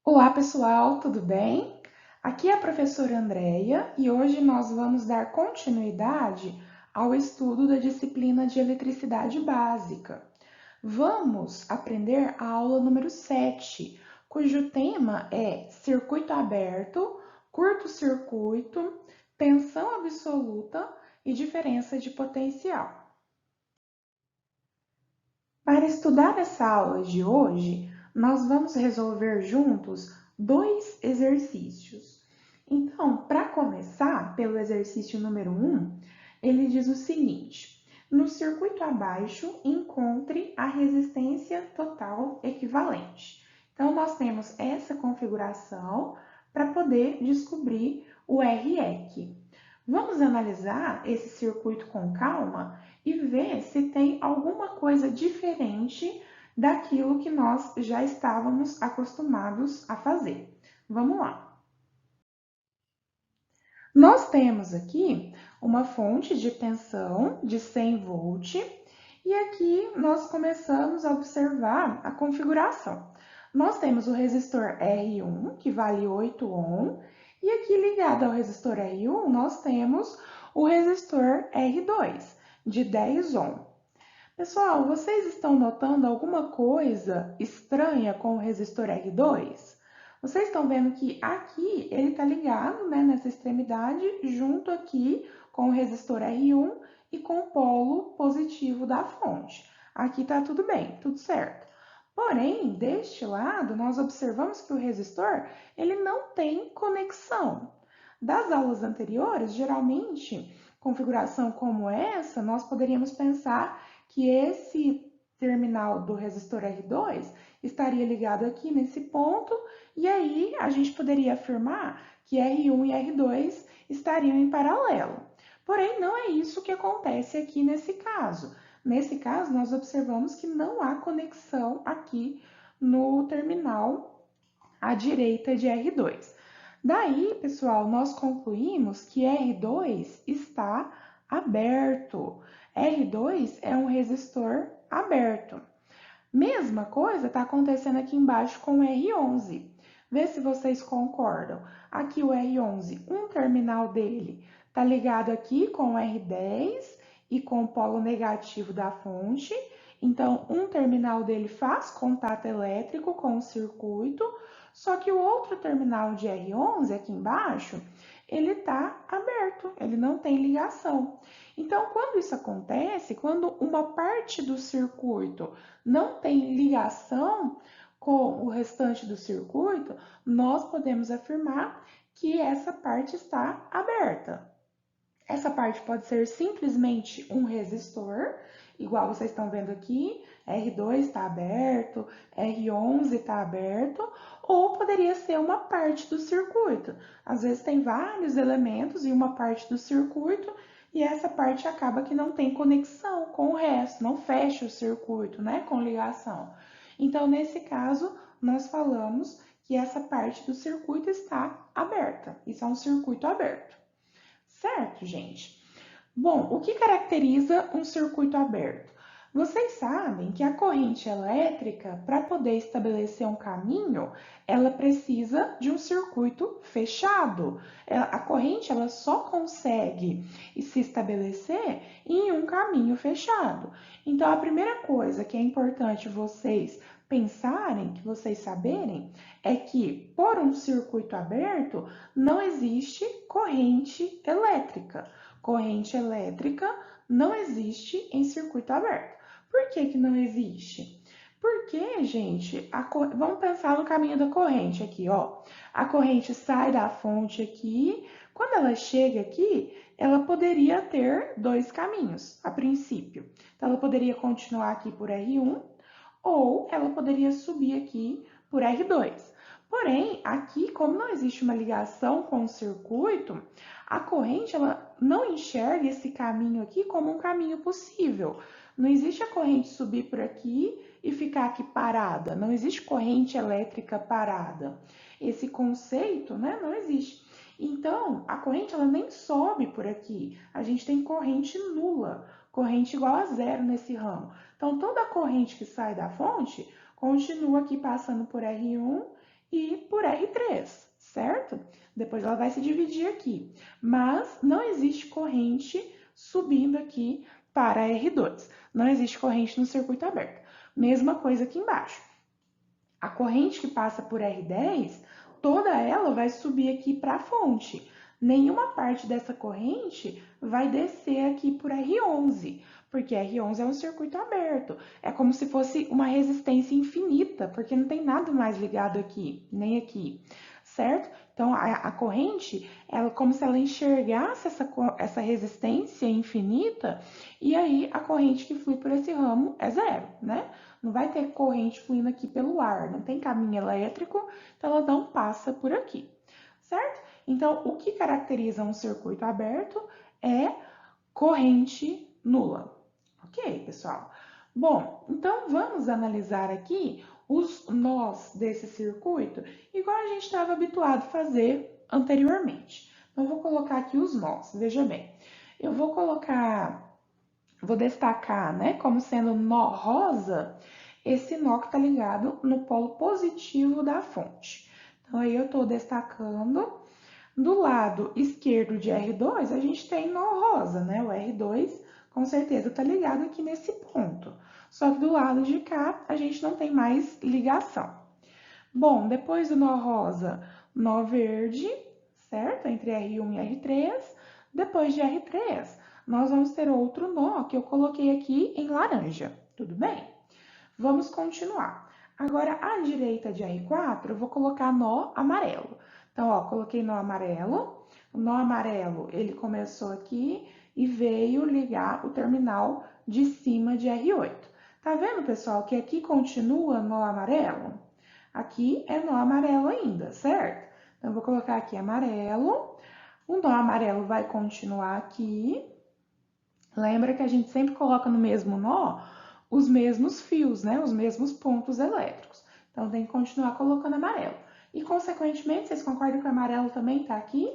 Olá, pessoal, tudo bem? Aqui é a professora Andreia e hoje nós vamos dar continuidade ao estudo da disciplina de Eletricidade Básica. Vamos aprender a aula número 7, cujo tema é Circuito Aberto, Curto-circuito, Tensão absoluta e diferença de potencial. Para estudar essa aula de hoje, nós vamos resolver juntos dois exercícios. Então, para começar, pelo exercício número 1, ele diz o seguinte: no circuito abaixo, encontre a resistência total equivalente. Então, nós temos essa configuração para poder descobrir o REC. Vamos analisar esse circuito com calma e ver se tem alguma coisa diferente daquilo que nós já estávamos acostumados a fazer. Vamos lá. Nós temos aqui uma fonte de tensão de 100 volt e aqui nós começamos a observar a configuração. Nós temos o resistor R1, que vale 8 ohm, e aqui ligado ao resistor R1, nós temos o resistor R2, de 10 ohm. Pessoal, vocês estão notando alguma coisa estranha com o resistor R2? Vocês estão vendo que aqui ele está ligado, né, nessa extremidade, junto aqui com o resistor R1 e com o polo positivo da fonte. Aqui está tudo bem, tudo certo. Porém, deste lado, nós observamos que o resistor ele não tem conexão. Das aulas anteriores, geralmente, configuração como essa, nós poderíamos pensar que esse terminal do resistor R2 estaria ligado aqui nesse ponto, e aí a gente poderia afirmar que R1 e R2 estariam em paralelo. Porém, não é isso que acontece aqui nesse caso. Nesse caso, nós observamos que não há conexão aqui no terminal à direita de R2. Daí, pessoal, nós concluímos que R2 está aberto. R2 é um resistor aberto. Mesma coisa está acontecendo aqui embaixo com o R11. Vê se vocês concordam. Aqui o R11, um terminal dele está ligado aqui com o R10 e com o polo negativo da fonte. Então, um terminal dele faz contato elétrico com o circuito, só que o outro terminal de R11 aqui embaixo, ele está aberto, ele não tem ligação. Então, quando isso acontece, quando uma parte do circuito não tem ligação com o restante do circuito, nós podemos afirmar que essa parte está aberta. Essa parte pode ser simplesmente um resistor, igual vocês estão vendo aqui, R2 está aberto, R11 está aberto, ou poderia ser uma parte do circuito. Às vezes tem vários elementos em uma parte do circuito e essa parte acaba que não tem conexão com o resto, não fecha o circuito, né, com ligação. Então, nesse caso, nós falamos que essa parte do circuito está aberta. Isso é um circuito aberto. Certo, gente? Bom, o que caracteriza um circuito aberto? Vocês sabem que a corrente elétrica, para poder estabelecer um caminho, ela precisa de um circuito fechado. A corrente ela só consegue se estabelecer em um caminho fechado. Então, a primeira coisa que é importante vocês pensarem, que vocês saberem, é que por um circuito aberto não existe corrente elétrica. Corrente elétrica não existe em circuito aberto. Por que que não existe? Porque, gente, vamos pensar no caminho da corrente aqui, ó. A corrente sai da fonte aqui, quando ela chega aqui, ela poderia ter dois caminhos, a princípio. Então, ela poderia continuar aqui por R1 ou ela poderia subir aqui por R2. Porém, aqui, como não existe uma ligação com o circuito, a corrente ela não enxerga esse caminho aqui como um caminho possível. Não existe a corrente subir por aqui e ficar aqui parada. Não existe corrente elétrica parada. Esse conceito, né, não existe. Então, a corrente ela nem sobe por aqui. A gente tem corrente nula, corrente igual a zero nesse ramo. Então, toda a corrente que sai da fonte continua aqui passando por R1 e por R3, certo? Depois ela vai se dividir aqui, mas não existe corrente subindo aqui para R2. Não existe corrente no circuito aberto. Mesma coisa aqui embaixo. A corrente que passa por R10, toda ela vai subir aqui para a fonte. Nenhuma parte dessa corrente vai descer aqui por R11, porque R11 é um circuito aberto. É como se fosse uma resistência infinita, porque não tem nada mais ligado aqui, nem aqui, certo? Então, a corrente, ela como se ela enxergasse essa resistência infinita, e aí a corrente que flui por esse ramo é zero, né? Não vai ter corrente fluindo aqui pelo ar, não tem caminho elétrico, então ela não passa por aqui, certo? Então, o que caracteriza um circuito aberto é corrente nula. Ok, pessoal? Bom, então vamos analisar aqui os nós desse circuito, igual a gente estava habituado a fazer anteriormente. Então, eu vou colocar aqui os nós, veja bem. Eu vou destacar, né, como sendo nó rosa, esse nó que está ligado no polo positivo da fonte. Então, aí eu estou destacando. Do lado esquerdo de R2, a gente tem nó rosa, né? O R2 com certeza está ligado aqui nesse ponto. Só que do lado de cá, a gente não tem mais ligação. Bom, depois do nó rosa, nó verde, certo? Entre R1 e R3. Depois de R3, nós vamos ter outro nó que eu coloquei aqui em laranja, tudo bem? Vamos continuar. Agora, à direita de R4, eu vou colocar nó amarelo. Então, ó, coloquei nó amarelo. O nó amarelo, ele começou aqui e veio ligar o terminal de cima de R8. Tá vendo, pessoal, que aqui continua nó amarelo? Aqui é nó amarelo ainda, certo? Então, eu vou colocar aqui amarelo. O nó amarelo vai continuar aqui. Lembra que a gente sempre coloca no mesmo nó os mesmos fios, né? Os mesmos pontos elétricos. Então, tem que continuar colocando amarelo. E, consequentemente, vocês concordam que o amarelo também está aqui?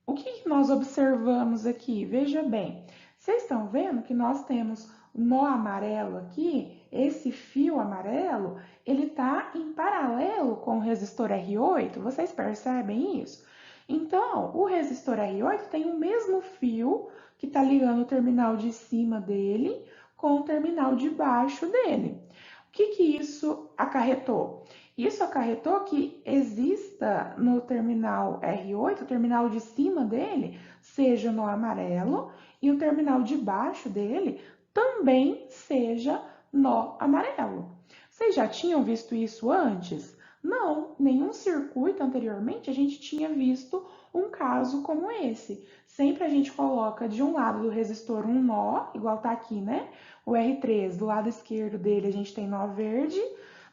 O que nós observamos aqui? Veja bem, vocês estão vendo que nós temos nó amarelo aqui, esse fio amarelo, ele está em paralelo com o resistor R8, vocês percebem isso? Então, o resistor R8 tem o mesmo fio que está ligando o terminal de cima dele com o terminal de baixo dele. O que isso acarretou? Isso acarretou que exista no terminal R8, o terminal de cima dele, seja no amarelo, e o terminal de baixo dele também seja nó amarelo. Vocês já tinham visto isso antes? Não, nenhum circuito anteriormente a gente tinha visto um caso como esse. Sempre a gente coloca de um lado do resistor um nó, igual tá aqui, né? O R3, do lado esquerdo dele a gente tem nó verde,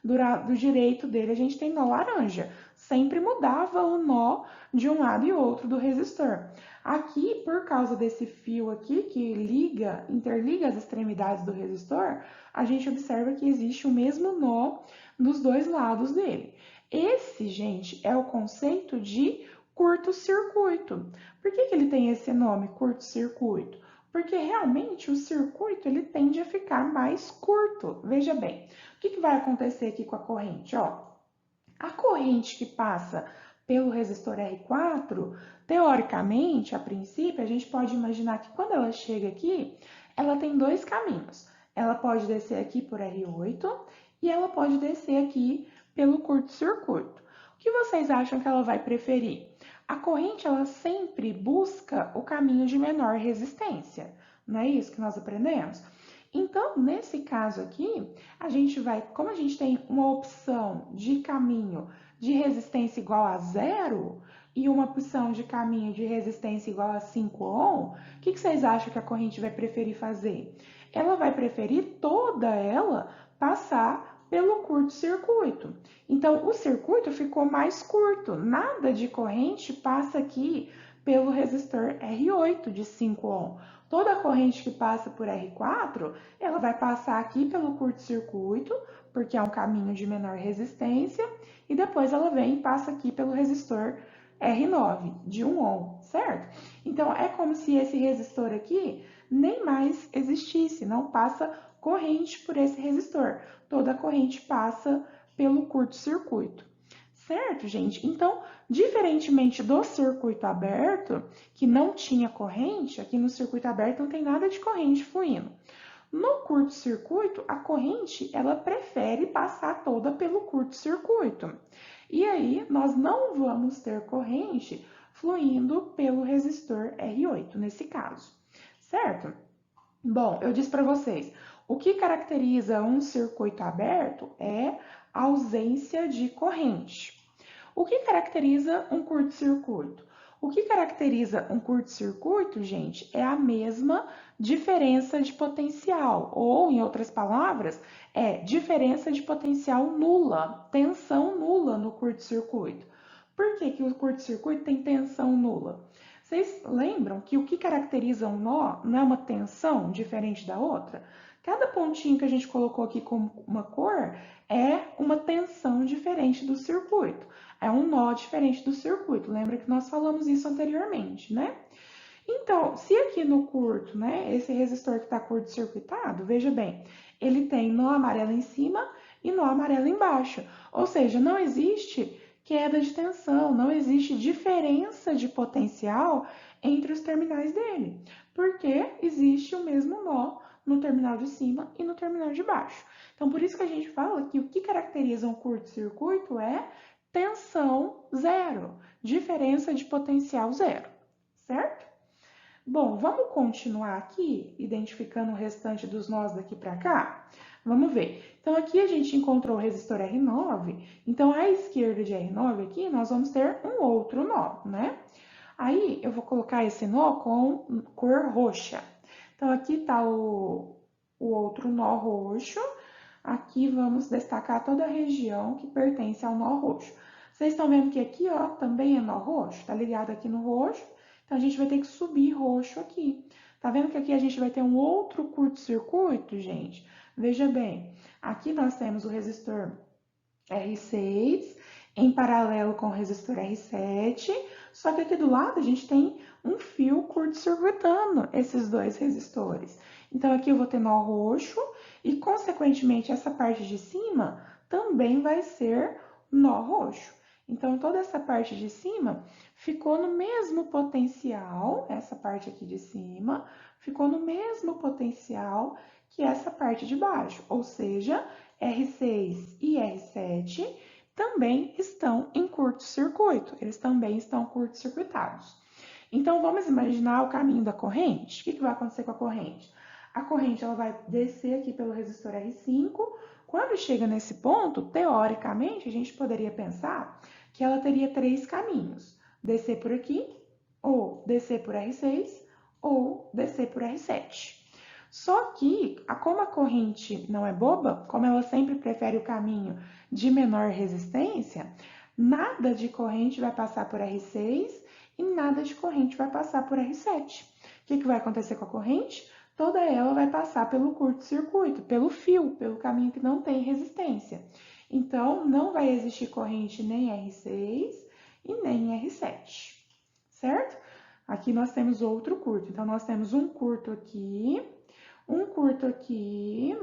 do direito dele a gente tem nó laranja. Sempre mudava o nó de um lado e outro do resistor. Aqui, por causa desse fio aqui que interliga as extremidades do resistor, a gente observa que existe o mesmo nó dos dois lados dele. Esse, gente, é o conceito de curto-circuito. Por que ele tem esse nome, curto-circuito? Porque realmente o circuito ele tende a ficar mais curto. Veja bem, o que vai acontecer aqui com a corrente? Ó, a corrente que passa pelo resistor R4, teoricamente, a princípio, a gente pode imaginar que quando ela chega aqui, ela tem dois caminhos. Ela pode descer aqui por R8 e ela pode descer aqui pelo curto-circuito. O que vocês acham que ela vai preferir? A corrente, ela sempre busca o caminho de menor resistência. Não é isso que nós aprendemos? Então, nesse caso aqui, a gente vai, como a gente tem uma opção de caminho de resistência igual a zero e uma opção de caminho de resistência igual a 5 ohm, o que vocês acham que a corrente vai preferir fazer? Ela vai preferir toda ela passar pelo curto-circuito. Então, o circuito ficou mais curto, nada de corrente passa aqui pelo resistor R8 de 5 ohm. Toda a corrente que passa por R4, ela vai passar aqui pelo curto-circuito, porque é um caminho de menor resistência, e depois ela vem e passa aqui pelo resistor R9, de 1 ohm, certo? Então, é como se esse resistor aqui nem mais existisse, não passa corrente por esse resistor. Toda a corrente passa pelo curto-circuito. Certo, gente? Então, diferentemente do circuito aberto, que não tinha corrente, aqui no circuito aberto não tem nada de corrente fluindo. No curto-circuito, a corrente, ela prefere passar toda pelo curto-circuito. E aí, nós não vamos ter corrente fluindo pelo resistor R8, nesse caso, certo? Bom, eu disse para vocês, o que caracteriza um circuito aberto é a ausência de corrente. O que caracteriza um curto-circuito? O que caracteriza um curto-circuito, gente, é a mesma diferença de potencial, ou, em outras palavras, é diferença de potencial nula, tensão nula no curto-circuito. Por que que o curto-circuito tem tensão nula? Vocês lembram que o que caracteriza um nó não é uma tensão diferente da outra? Cada pontinho que a gente colocou aqui com uma cor é uma tensão diferente do circuito. É um nó diferente do circuito. Lembra que nós falamos isso anteriormente, né? Então, se aqui no curto, né, esse resistor que está curto-circuitado, veja bem, ele tem nó amarelo em cima e nó amarelo embaixo. Ou seja, não existe queda de tensão, não existe diferença de potencial entre os terminais dele, porque existe o mesmo nó no terminal de cima e no terminal de baixo. Então, por isso que a gente fala que o que caracteriza um curto-circuito é tensão zero, diferença de potencial zero, certo? Bom, vamos continuar aqui, identificando o restante dos nós daqui para cá? Vamos ver. Então, aqui a gente encontrou o resistor R9. Então, à esquerda de R9 aqui, nós vamos ter um outro nó, né? Aí, eu vou colocar esse nó com cor roxa. Então, aqui está o outro nó roxo. Aqui vamos destacar toda a região que pertence ao nó roxo. Vocês estão vendo que aqui, ó, também é nó roxo? Tá ligado aqui no roxo? Então, a gente vai ter que subir roxo aqui. Tá vendo que aqui a gente vai ter um outro curto-circuito, gente? Veja bem, aqui nós temos o resistor R6 em paralelo com o resistor R7, só que aqui do lado a gente tem um fio curto-circuitando esses dois resistores. Então, aqui eu vou ter nó roxo e, consequentemente, essa parte de cima também vai ser nó roxo. Então, toda essa parte de cima ficou no mesmo potencial, essa parte aqui de cima, ficou no mesmo potencial que essa parte de baixo, ou seja, R6 e R7 também estão em curto-circuito, eles também estão curto-circuitados. Então, vamos imaginar o caminho da corrente. O que vai acontecer com a corrente? A corrente ela vai descer aqui pelo resistor R5. Quando chega nesse ponto, teoricamente, a gente poderia pensar que ela teria três caminhos. Descer por aqui, ou descer por R6, ou descer por R7. Só que, como a corrente não é boba, como ela sempre prefere o caminho de menor resistência, nada de corrente vai passar por R6 e nada de corrente vai passar por R7. O que vai acontecer com a corrente? Toda ela vai passar pelo curto-circuito, pelo fio, pelo caminho que não tem resistência. Então, não vai existir corrente nem R6 e nem R7, certo? Aqui nós temos outro curto. Então, nós temos um curto aqui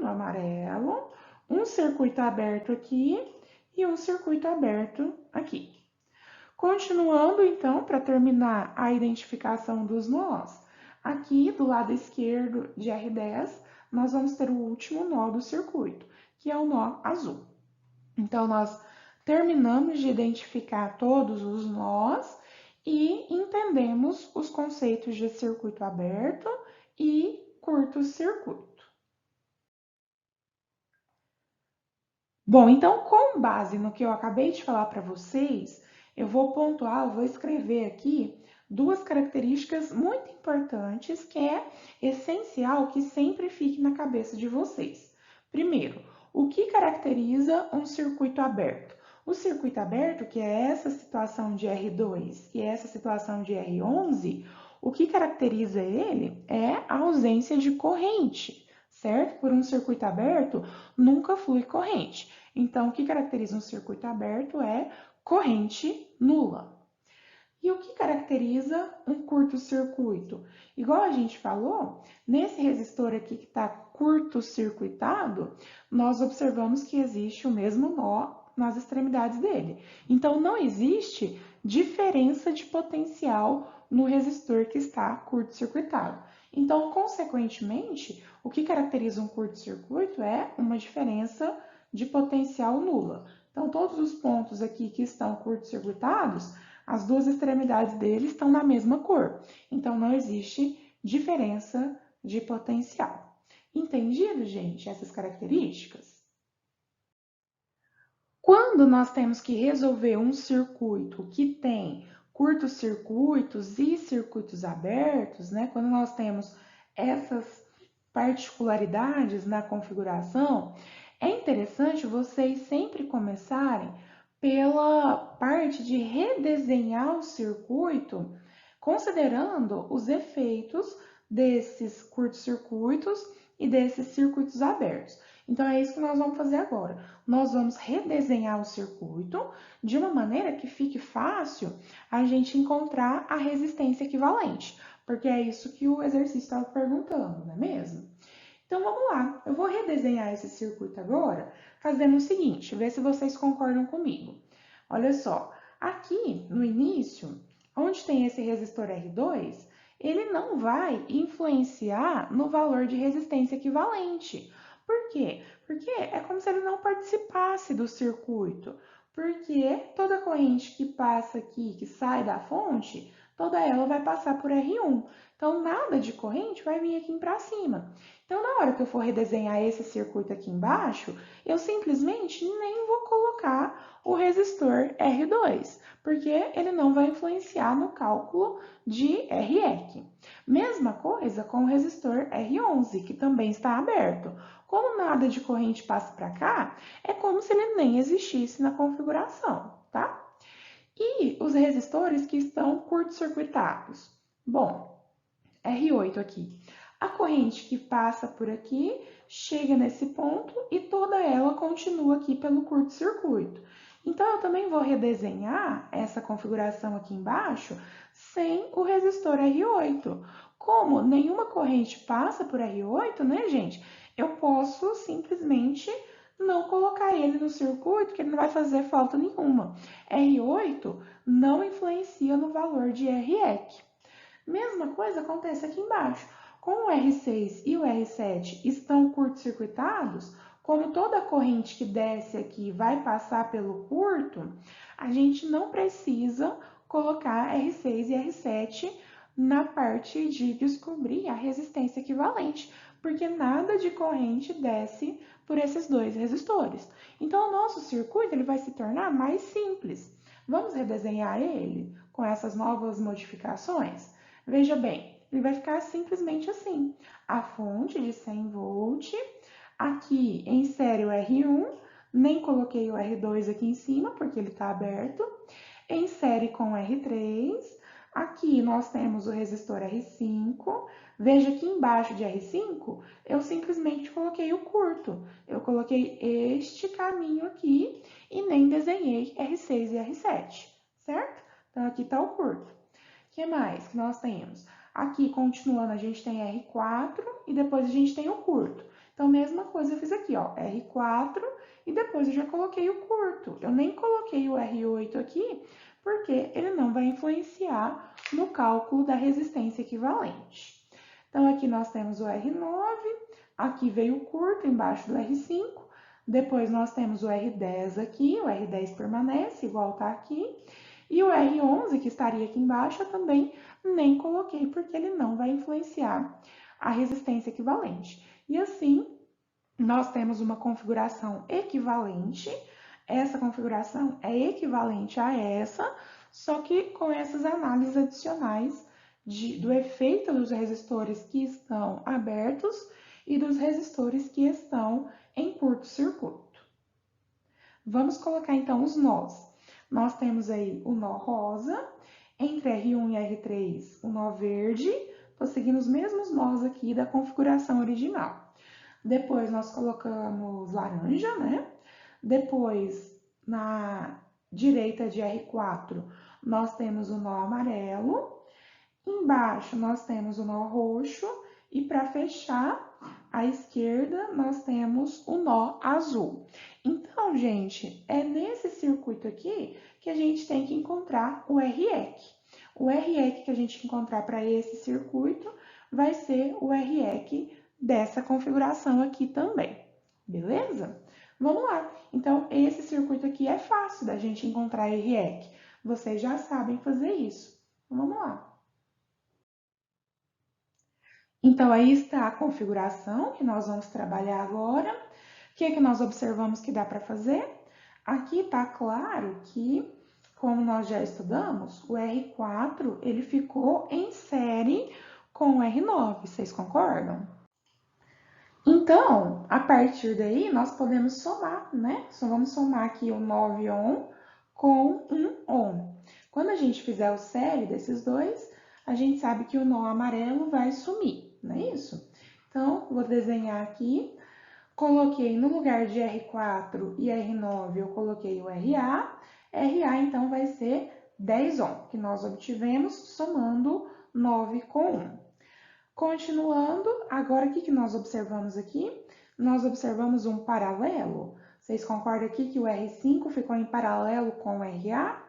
no amarelo, um circuito aberto aqui e um circuito aberto aqui. Continuando, então, para terminar a identificação dos nós, aqui do lado esquerdo de R10, nós vamos ter o último nó do circuito, que é o nó azul. Então, nós terminamos de identificar todos os nós e entendemos os conceitos de circuito aberto e curto-circuito. Bom, então, com base no que eu acabei de falar para vocês, eu vou pontuar, eu vou escrever aqui duas características muito importantes que é essencial que sempre fique na cabeça de vocês. Primeiro, o que caracteriza um circuito aberto? O circuito aberto, que é essa situação de R2 e essa situação de R11, o que caracteriza ele é a ausência de corrente, certo? Por um circuito aberto, nunca flui corrente. Então, o que caracteriza um circuito aberto é corrente nula. E o que caracteriza um curto-circuito? Igual a gente falou, nesse resistor aqui que está curto-circuitado, nós observamos que existe o mesmo nó nas extremidades dele. Então, não existe diferença de potencial no resistor que está curto-circuitado. Então, consequentemente, o que caracteriza um curto-circuito é uma diferença de potencial nula. Então, todos os pontos aqui que estão curto-circuitados, as duas extremidades deles estão na mesma cor. Então, não existe diferença de potencial. Entendido, gente, essas características? Quando nós temos que resolver um circuito que tem curtos-circuitos e circuitos abertos, né? Quando nós temos essas particularidades na configuração, é interessante vocês sempre começarem pela parte de redesenhar o circuito, considerando os efeitos desses curtos-circuitos e desses circuitos abertos. Então, é isso que nós vamos fazer agora. Nós vamos redesenhar o circuito de uma maneira que fique fácil a gente encontrar a resistência equivalente, porque é isso que o exercício estava perguntando, não é mesmo? Então, vamos lá. Eu vou redesenhar esse circuito agora, fazendo o seguinte, ver se vocês concordam comigo. Olha só, aqui no início, onde tem esse resistor R2, ele não vai influenciar no valor de resistência equivalente. Por quê? Porque é como se ele não participasse do circuito. Porque toda corrente que passa aqui, que sai da fonte, toda ela vai passar por R1. Então, nada de corrente vai vir aqui para cima. Então, na hora que eu for redesenhar esse circuito aqui embaixo, eu simplesmente nem vou colocar o resistor R2, porque ele não vai influenciar no cálculo de REC. Mesma coisa com o resistor R11, que também está aberto. Como nada de corrente passa para cá, é como se ele nem existisse na configuração, tá? E os resistores que estão curto-circuitados? Bom, R8 aqui. A corrente que passa por aqui chega nesse ponto e toda ela continua aqui pelo curto-circuito. Então, eu também vou redesenhar essa configuração aqui embaixo sem o resistor R8. Como nenhuma corrente passa por R8, né, gente? Eu posso simplesmente não colocar ele no circuito, que ele não vai fazer falta nenhuma. R8 não influencia no valor de REC. Mesma coisa acontece aqui embaixo. Como o R6 e o R7 estão curto-circuitados, como toda a corrente que desce aqui vai passar pelo curto, a gente não precisa colocar R6 e R7 na parte de descobrir a resistência equivalente, porque nada de corrente desce por esses dois resistores. Então, o nosso circuito ele vai se tornar mais simples. Vamos redesenhar ele com essas novas modificações? Veja bem, ele vai ficar simplesmente assim. A fonte de 100 volt, aqui em série o R1, nem coloquei o R2 aqui em cima porque ele está aberto. Em série com o R3, aqui nós temos o resistor R5. Veja que embaixo de R5 eu simplesmente coloquei o curto. Eu coloquei este caminho aqui e nem desenhei R6 e R7, certo? Então aqui está o curto. O que mais que nós temos? Aqui, continuando, a gente tem R4 e depois a gente tem o curto. Então, mesma coisa eu fiz aqui, ó, R4 e depois eu já coloquei o curto. Eu nem coloquei o R8 aqui, porque ele não vai influenciar no cálculo da resistência equivalente. Então, aqui nós temos o R9, aqui veio o curto embaixo do R5, depois nós temos o R10 aqui, o R10 permanece igual tá aqui, e o R11, que estaria aqui embaixo, eu também nem coloquei, porque ele não vai influenciar a resistência equivalente. E assim, nós temos uma configuração equivalente. Essa configuração é equivalente a essa, só que com essas análises adicionais do efeito dos resistores que estão abertos e dos resistores que estão em curto-circuito. Vamos colocar então os nós. Nós temos aí o nó rosa, entre R1 e R3 o nó verde, estou seguindo os mesmos nós aqui da configuração original. Depois nós colocamos laranja, né? Depois, na direita de R4, nós temos o nó amarelo. Embaixo nós temos o nó roxo e para fechar, à esquerda nós temos o nó azul. Então, gente, é nesse circuito aqui que a gente tem que encontrar o REC. O REC que a gente encontrar para esse circuito vai ser o REC dessa configuração aqui também, beleza? Vamos lá. Então, esse circuito aqui é fácil da gente encontrar REC. Vocês já sabem fazer isso. Então, vamos lá. Então, aí está a configuração que nós vamos trabalhar agora. O que é que nós observamos que dá para fazer? Aqui está claro que, como nós já estudamos, o R4 ele ficou em série com o R9, vocês concordam? Então, a partir daí, nós podemos somar, né? Só vamos somar aqui o 9 ohm com 1 ohm. Quando a gente fizer o série desses dois, a gente sabe que o nó amarelo vai sumir, não é isso? Então, vou desenhar aqui. Coloquei no lugar de R4 e R9, eu coloquei o RA. RA, então, vai ser 10 ohm, que nós obtivemos somando 9 com 1. Continuando, agora o que nós observamos aqui? Nós observamos um paralelo. Vocês concordam aqui que o R5 ficou em paralelo com o RA?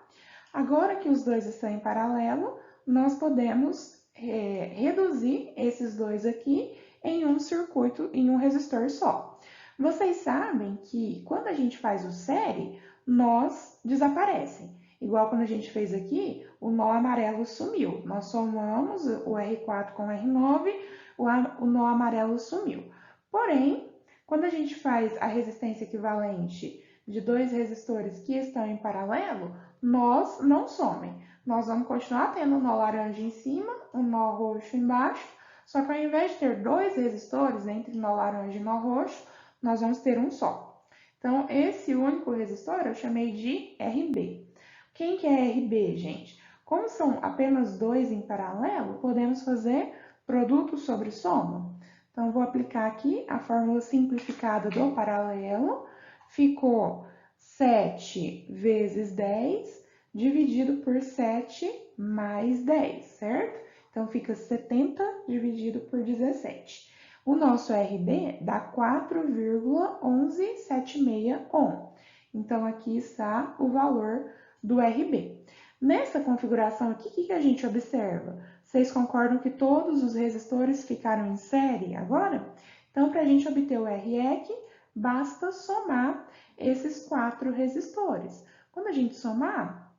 Agora que os dois estão em paralelo, nós podemos reduzir esses dois aqui em um circuito, em um resistor só. Vocês sabem que quando a gente faz o série, nós desaparecem. Igual quando a gente fez aqui, o nó amarelo sumiu. Nós somamos o R4 com o R9, o nó amarelo sumiu. Porém, quando a gente faz a resistência equivalente de dois resistores que estão em paralelo, nós não somem. Nós vamos continuar tendo o nó laranja em cima, o nó roxo embaixo, só que ao invés de ter dois resistores entre nó laranja e nó roxo, nós vamos ter um só. Então, esse único resistor eu chamei de RB. Quem que é RB, gente? Como são apenas dois em paralelo, podemos fazer produto sobre soma. Então, vou aplicar aqui a fórmula simplificada do paralelo. Ficou 7 vezes 10 dividido por 7 mais 10, certo? Então, fica 70 dividido por 17. O nosso RB dá 4,1176 ohm. Então, aqui está o valor do RB. Nessa configuração aqui, o que a gente observa? Vocês concordam que todos os resistores ficaram em série agora? Então, para a gente obter o REC, basta somar esses 4 resistores. Quando a gente somar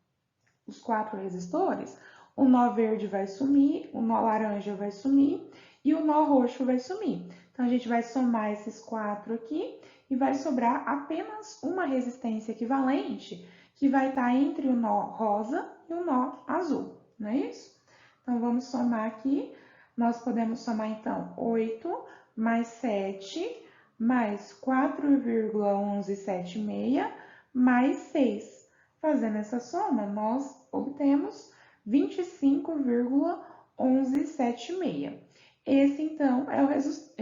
os 4 resistores, o nó verde vai sumir, o nó laranja vai sumir e o nó roxo vai sumir. Então, a gente vai somar esses 4 aqui e vai sobrar apenas uma resistência equivalente, que vai estar entre o nó rosa e o nó azul, não é isso? Então, vamos somar aqui. Nós podemos somar, então, 8 mais 7 mais 4,1176 mais 6. Fazendo essa soma, nós obtemos 25,1176. Esse, então, é o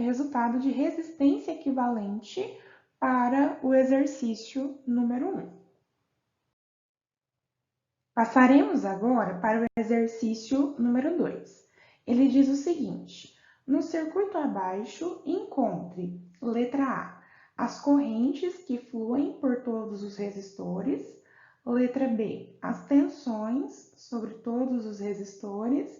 resultado de resistência equivalente para o exercício número 1. Passaremos agora para o exercício número 2. Ele diz o seguinte: no circuito abaixo, encontre, letra A, as correntes que fluem por todos os resistores, letra B, as tensões sobre todos os resistores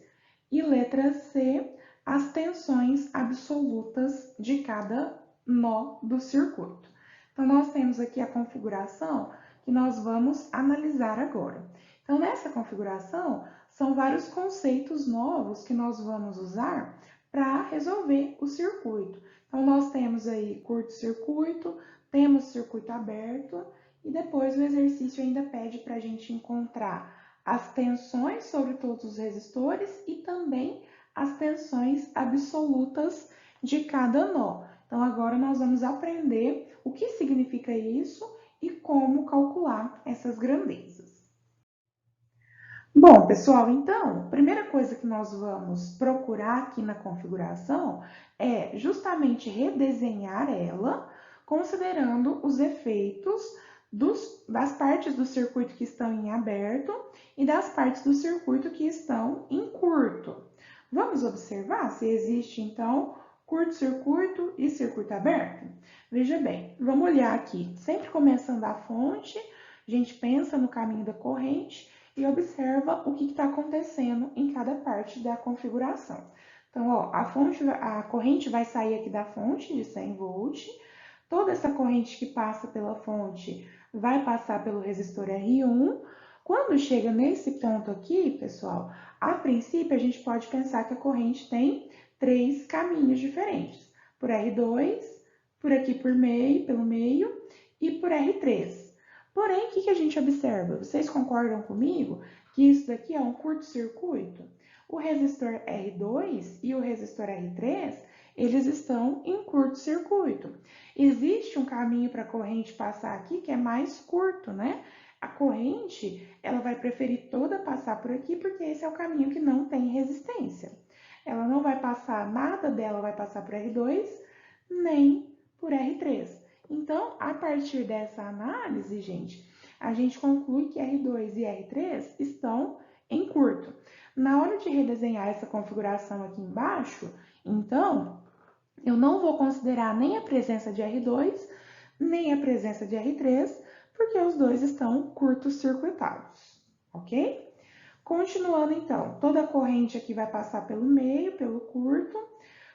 e letra C, as tensões absolutas de cada nó do circuito. Então, nós temos aqui a configuração que nós vamos analisar agora. Então, nessa configuração, são vários conceitos novos que nós vamos usar para resolver o circuito. Então, nós temos aí curto-circuito, temos circuito aberto, e depois o exercício ainda pede para a gente encontrar as tensões sobre todos os resistores e também as tensões absolutas de cada nó. Então, agora nós vamos aprender o que significa isso e como calcular essas grandezas. Bom, pessoal, então, a primeira coisa que nós vamos procurar aqui na configuração é justamente redesenhar ela, considerando os efeitos das partes do circuito que estão em aberto e das partes do circuito que estão em curto. Vamos observar se existe, então, curto-circuito e circuito aberto? Veja bem, vamos olhar aqui. Sempre começando da fonte, a gente pensa no caminho da corrente e observa o que está acontecendo em cada parte da configuração. Então, ó, a corrente vai sair aqui da fonte de 100 volts. Toda essa corrente que passa pela fonte vai passar pelo resistor R1. Quando chega nesse ponto aqui, pessoal, a princípio a gente pode pensar que a corrente tem 3 caminhos diferentes. Por R2, por aqui pelo meio e por R3. Porém, o que a gente observa? Vocês concordam comigo que isso daqui é um curto-circuito? O resistor R2 e o resistor R3, eles estão em curto-circuito. Existe um caminho para a corrente passar aqui que é mais curto, né? A corrente, ela vai preferir toda passar por aqui porque esse é o caminho que não tem resistência. Ela não vai passar, nada dela vai passar por R2, nem por R3. Então, a partir dessa análise, gente, a gente conclui que R2 e R3 estão em curto. Na hora de redesenhar essa configuração aqui embaixo, então, eu não vou considerar nem a presença de R2, nem a presença de R3, porque os dois estão curto-circuitados, ok? Continuando, então, toda a corrente aqui vai passar pelo meio, pelo curto.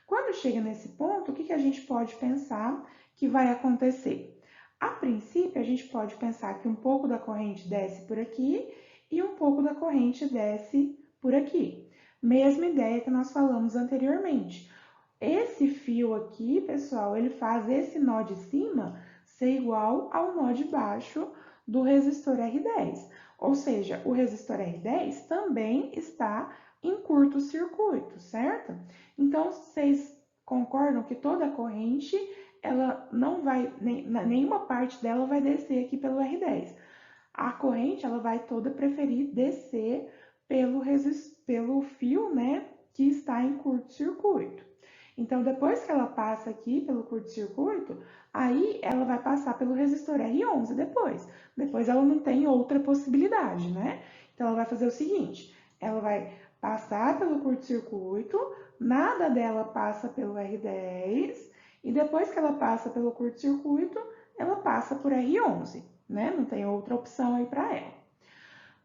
Quando chega nesse ponto, o que a gente pode pensar que vai acontecer? A princípio, a gente pode pensar que um pouco da corrente desce por aqui e um pouco da corrente desce por aqui. Mesma ideia que nós falamos anteriormente. Esse fio aqui, pessoal, ele faz esse nó de cima ser igual ao nó de baixo do resistor R10. Ou seja, o resistor R10 também está em curto-circuito, certo? Então, vocês concordam que toda a corrente, ela não vai, nenhuma parte dela vai descer aqui pelo R10. A corrente, ela vai toda preferir descer pelo fio, né, que está em curto-circuito. Então, depois que ela passa aqui pelo curto-circuito, aí ela vai passar pelo resistor R11 depois. Depois ela não tem outra possibilidade, né? Então, ela vai fazer o seguinte, ela vai passar pelo curto-circuito, nada dela passa pelo R10, e depois que ela passa pelo curto-circuito, ela passa por R11, né? Não tem outra opção aí para ela.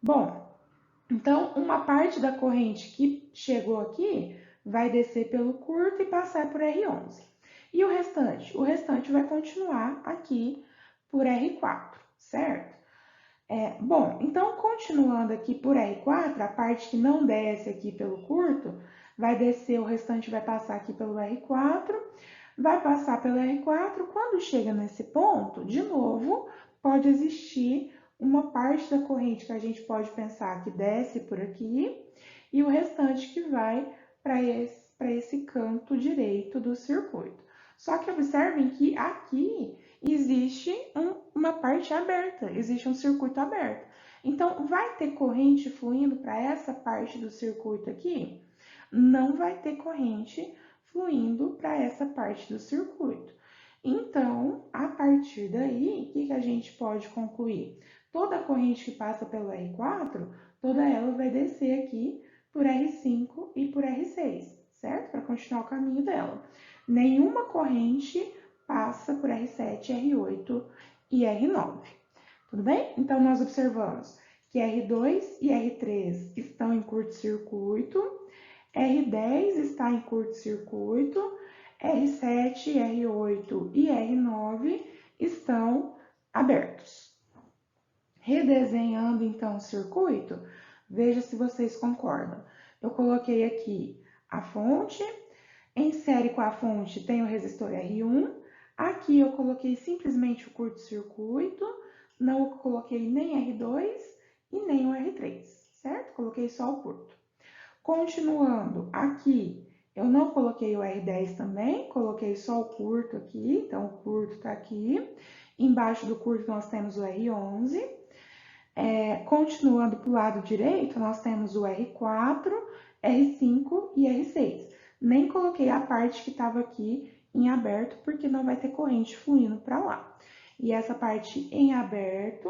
Bom, então, uma parte da corrente que chegou aqui vai descer pelo curto e passar por R11. E o restante? O restante vai continuar aqui por R4, certo? Bom, então, continuando aqui por R4, a parte que não desce aqui pelo curto, vai descer, o restante vai passar aqui pelo R4, vai passar pelo R4, quando chega nesse ponto, de novo, pode existir uma parte da corrente que a gente pode pensar que desce por aqui e o restante que vai para esse canto direito do circuito. Só que observem que aqui existe uma parte aberta, existe um circuito aberto. Então, vai ter corrente fluindo para essa parte do circuito aqui? Não vai ter corrente fluindo para essa parte do circuito. Então, a partir daí, o que a gente pode concluir? Toda a corrente que passa pelo R4, toda ela vai descer aqui por R5 e por R6, certo? Para continuar o caminho dela. Nenhuma corrente passa por R7, R8 e R9. Tudo bem? Então, nós observamos que R2 e R3 estão em curto-circuito, R10 está em curto-circuito, R7, R8 e R9 estão abertos. Redesenhando então o circuito, veja se vocês concordam. Eu coloquei aqui a fonte, em série com a fonte tem o resistor R1, aqui eu coloquei simplesmente o curto-circuito, não coloquei nem R2 e nem o R3, certo? Coloquei só o curto. Continuando, aqui eu não coloquei o R10 também, coloquei só o curto aqui, então o curto está aqui. Embaixo do curto nós temos o R11. Continuando para o lado direito, nós temos o R4, R5 e R6. Nem coloquei a parte que estava aqui em aberto, porque não vai ter corrente fluindo para lá. E essa parte em aberto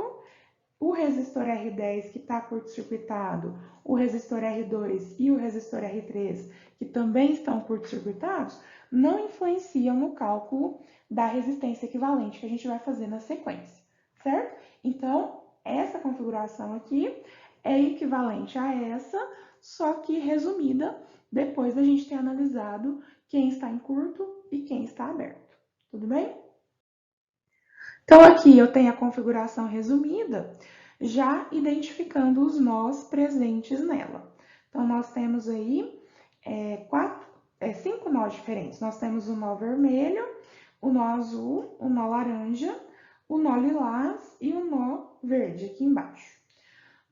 o resistor R10 que está curto-circuitado, o resistor R2 e o resistor R3 que também estão curto-circuitados, não influenciam no cálculo da resistência equivalente que a gente vai fazer na sequência, certo? Então, essa configuração aqui é equivalente a essa, só que resumida depois da gente ter analisado quem está em curto e quem está aberto. Tudo bem? Então, aqui eu tenho a configuração resumida, já identificando os nós presentes nela. Então, nós temos aí 5 nós diferentes. Nós temos o nó vermelho, o nó azul, o nó laranja, o nó lilás e o nó verde aqui embaixo.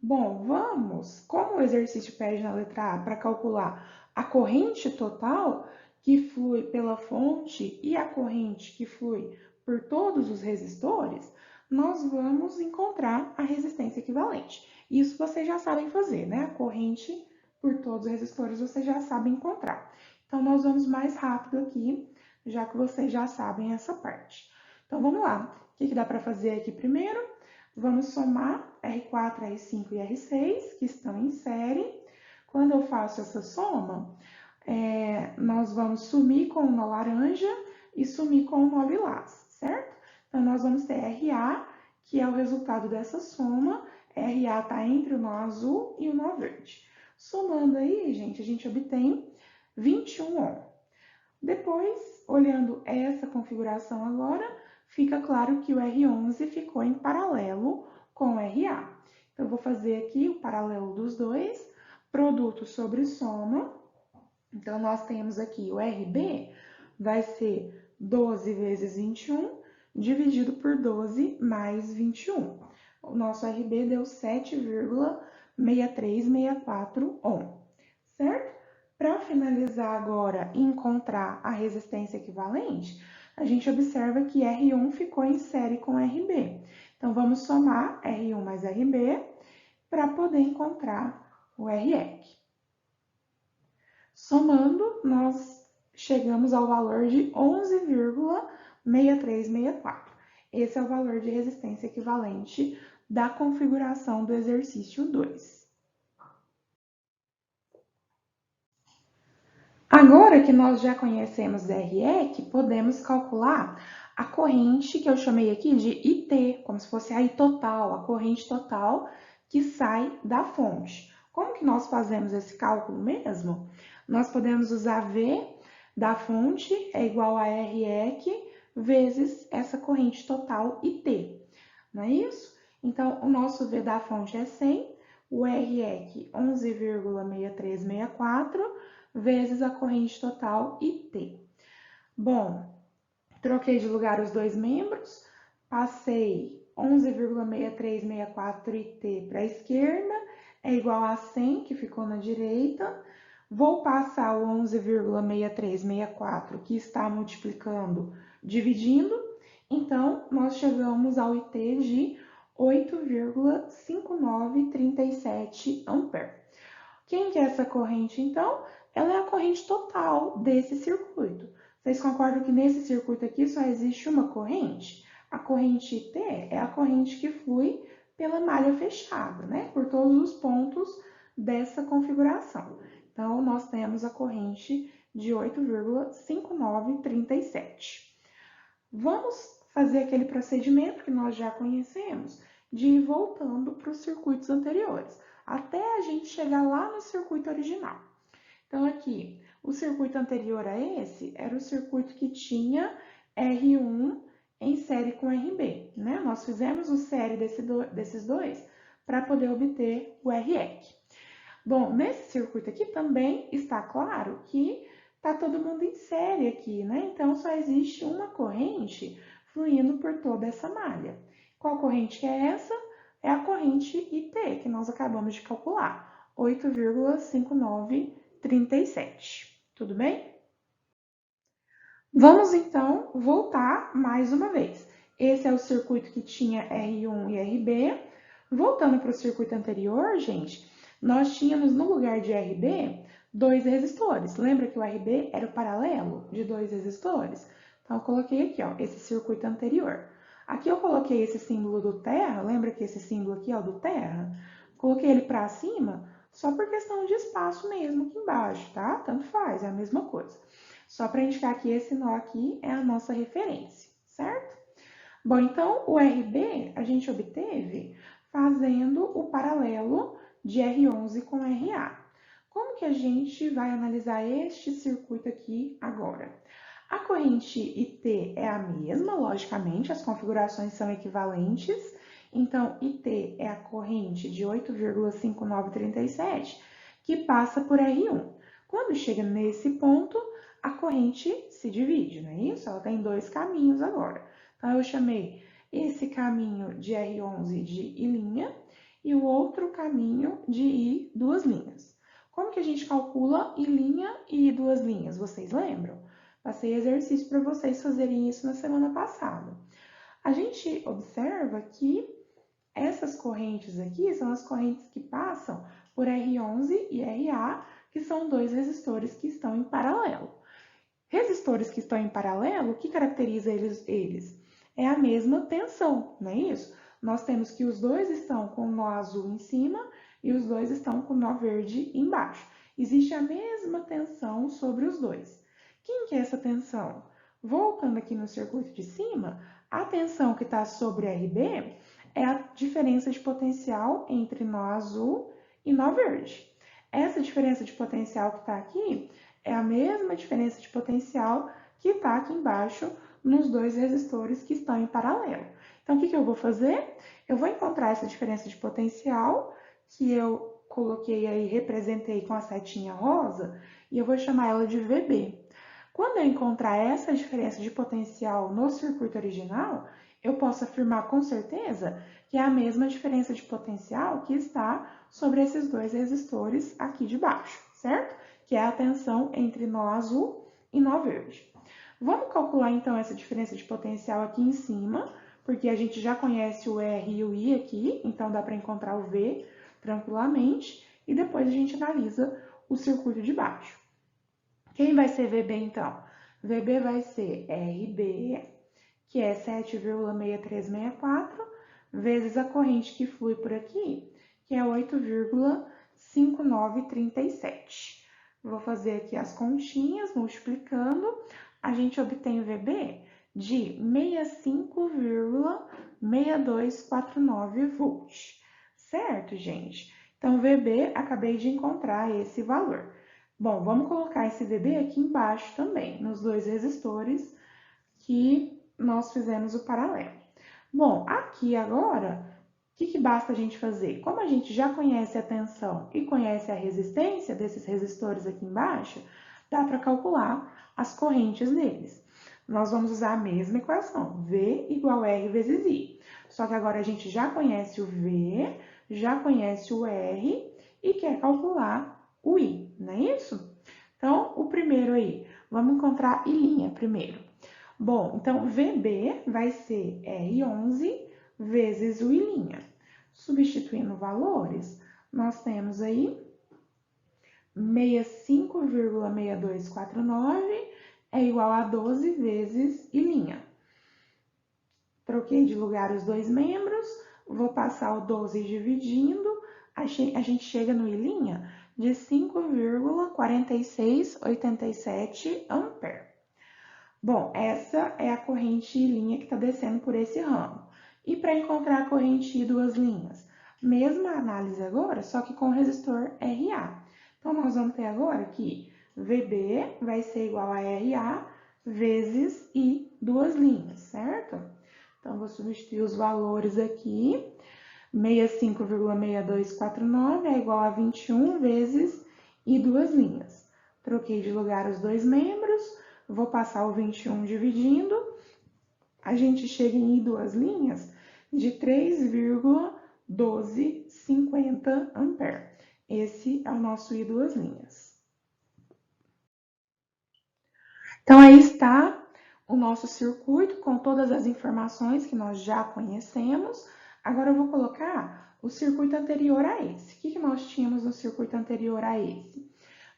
Bom, vamos, como o exercício pede na letra A para calcular a corrente total que flui pela fonte e a corrente que flui por todos os resistores, nós vamos encontrar a resistência equivalente. Isso vocês já sabem fazer, né? A corrente por todos os resistores vocês já sabem encontrar. Então, nós vamos mais rápido aqui, já que vocês já sabem essa parte. Então, vamos lá. O que dá para fazer aqui primeiro? Vamos somar R4, R5 e R6, que estão em série. Quando eu faço essa soma, nós vamos sumir com o nó laranja e sumir com o nó lilás, certo? Então, nós vamos ter RA, que é o resultado dessa soma. RA está entre o nó azul e o nó verde. Somando aí, gente, a gente obtém 21 Ohm. Depois, olhando essa configuração agora, fica claro que o R11 ficou em paralelo com o RA. Então, eu vou fazer aqui o paralelo dos dois, produto sobre soma. Então, nós temos aqui o RB, vai ser 12 vezes 21, dividido por 12 mais 21. O nosso RB deu 7,6364 Ohm, certo? Para finalizar agora e encontrar a resistência equivalente, a gente observa que R1 ficou em série com RB. Então, vamos somar R1 mais RB para poder encontrar o REC. Somando, nós chegamos ao valor de 11,6364. Esse é o valor de resistência equivalente da configuração do exercício 2. Agora que nós já conhecemos REC, podemos calcular a corrente que eu chamei aqui de IT, como se fosse a I total, a corrente total que sai da fonte. Como que nós fazemos esse cálculo mesmo? Nós podemos usar V da fonte é igual a REC vezes essa corrente total IT, não é isso? Então, o nosso V da fonte é 100, o REC 11,6364, vezes a corrente total IT. Bom, troquei de lugar os dois membros, passei 11,6364 IT para a esquerda, é igual a 100, que ficou na direita. Vou passar o 11,6364, que está multiplicando, dividindo. Então, nós chegamos ao IT de 8,5937 ampere. Quem que é essa corrente, então? Ela é a corrente total desse circuito. Vocês concordam que nesse circuito aqui só existe uma corrente? A corrente IT é a corrente que flui pela malha fechada, né? Por todos os pontos dessa configuração. Então, nós temos a corrente de 8,5937. Vamos fazer aquele procedimento que nós já conhecemos, de ir voltando para os circuitos anteriores, até a gente chegar lá no circuito original. Então, aqui, o circuito anterior a esse era o circuito que tinha R1 em série com RB, né? Nós fizemos o série desses dois para poder obter o REC. Bom, nesse circuito aqui também está claro que está todo mundo em série aqui, né? Então, só existe uma corrente fluindo por toda essa malha. Qual corrente que é essa? É a corrente IT, que nós acabamos de calcular, 8,5937. Tudo bem? Vamos, então, voltar mais uma vez. Esse é o circuito que tinha R1 e RB. Voltando para o circuito anterior, gente, nós tínhamos no lugar de RB dois resistores. Lembra que o RB era o paralelo de dois resistores? Então, eu coloquei aqui, ó, esse circuito anterior. Aqui eu coloquei esse símbolo do terra, lembra que esse símbolo aqui é o do terra? Coloquei ele para cima só por questão de espaço mesmo aqui embaixo, tá? Tanto faz, é a mesma coisa. Só para indicar que esse nó aqui é a nossa referência, certo? Bom, então o RB a gente obteve fazendo o paralelo de R11 com RA. Como que a gente vai analisar este circuito aqui agora? A corrente IT é a mesma, logicamente, as configurações são equivalentes. Então, IT é a corrente de 8,5937 que passa por R1. Quando chega nesse ponto, a corrente se divide, não é isso? Ela tem dois caminhos agora. Então, eu chamei esse caminho de R11 de I' e o outro caminho de I duas linhas. Como que a gente calcula I' e I duas linhas? Vocês lembram? Passei exercício para vocês fazerem isso na semana passada. A gente observa que essas correntes aqui são as correntes que passam por R11 e RA, que são dois resistores que estão em paralelo. Resistores que estão em paralelo, o que caracteriza eles? É a mesma tensão, não é isso? Nós temos que os dois estão com o nó azul em cima e os dois estão com o nó verde embaixo. Existe a mesma tensão sobre os dois. Quem que é essa tensão? Voltando aqui no circuito de cima, a tensão que está sobre RB é a diferença de potencial entre nó azul e nó verde. Essa diferença de potencial que está aqui é a mesma diferença de potencial que está aqui embaixo nos dois resistores que estão em paralelo. Então, o que eu vou fazer? Eu vou encontrar essa diferença de potencial, que eu coloquei aí, representei com a setinha rosa, e eu vou chamar ela de VB. Quando eu encontrar essa diferença de potencial no circuito original, eu posso afirmar com certeza que é a mesma diferença de potencial que está sobre esses dois resistores aqui de baixo, certo? Que é a tensão entre nó azul e nó verde. Vamos calcular então essa diferença de potencial aqui em cima, porque a gente já conhece o R e o I aqui, então dá para encontrar o V tranquilamente, e depois a gente analisa o circuito de baixo. Quem vai ser VB então? VB vai ser RB, que é 7,6364, vezes a corrente que flui por aqui, que é 8,5937. Vou fazer aqui as continhas, multiplicando, a gente obtém o VB de 65,6249 volts. Certo, gente? Então, VB, acabei de encontrar esse valor. Bom, vamos colocar esse VB aqui embaixo também, nos dois resistores que nós fizemos o paralelo. Bom, aqui agora, o que basta a gente fazer? Como a gente já conhece a tensão e conhece a resistência desses resistores aqui embaixo, dá para calcular as correntes deles. Nós vamos usar a mesma equação, V igual R vezes I. Só que agora a gente já conhece o V, já conhece o R e quer calcular o I, não é isso? Então, o primeiro aí, vamos encontrar I' primeiro. Bom, então VB vai ser R11 vezes o I'. Substituindo valores, nós temos aí 65,6249 é igual a 12 vezes I'. Troquei de lugar os dois membros, vou passar o 12 dividindo, a gente chega no I' de 5,4687 ampere. Bom, essa é a corrente I' que está descendo por esse ramo. E para encontrar a corrente I duas linhas? Mesma análise agora, só que com o resistor RA. Então, nós vamos ter agora que VB vai ser igual a RA vezes I duas linhas, certo? Então, vou substituir os valores aqui. 65,6249 é igual a 21 vezes I duas linhas. Troquei de lugar os dois membros, vou passar o 21 dividindo, a gente chega em I duas linhas de 3,1250 ampere. Esse é o nosso I duas linhas. Então, aí está o nosso circuito com todas as informações que nós já conhecemos. Agora eu vou colocar o circuito anterior a esse. O que nós tínhamos no circuito anterior a esse?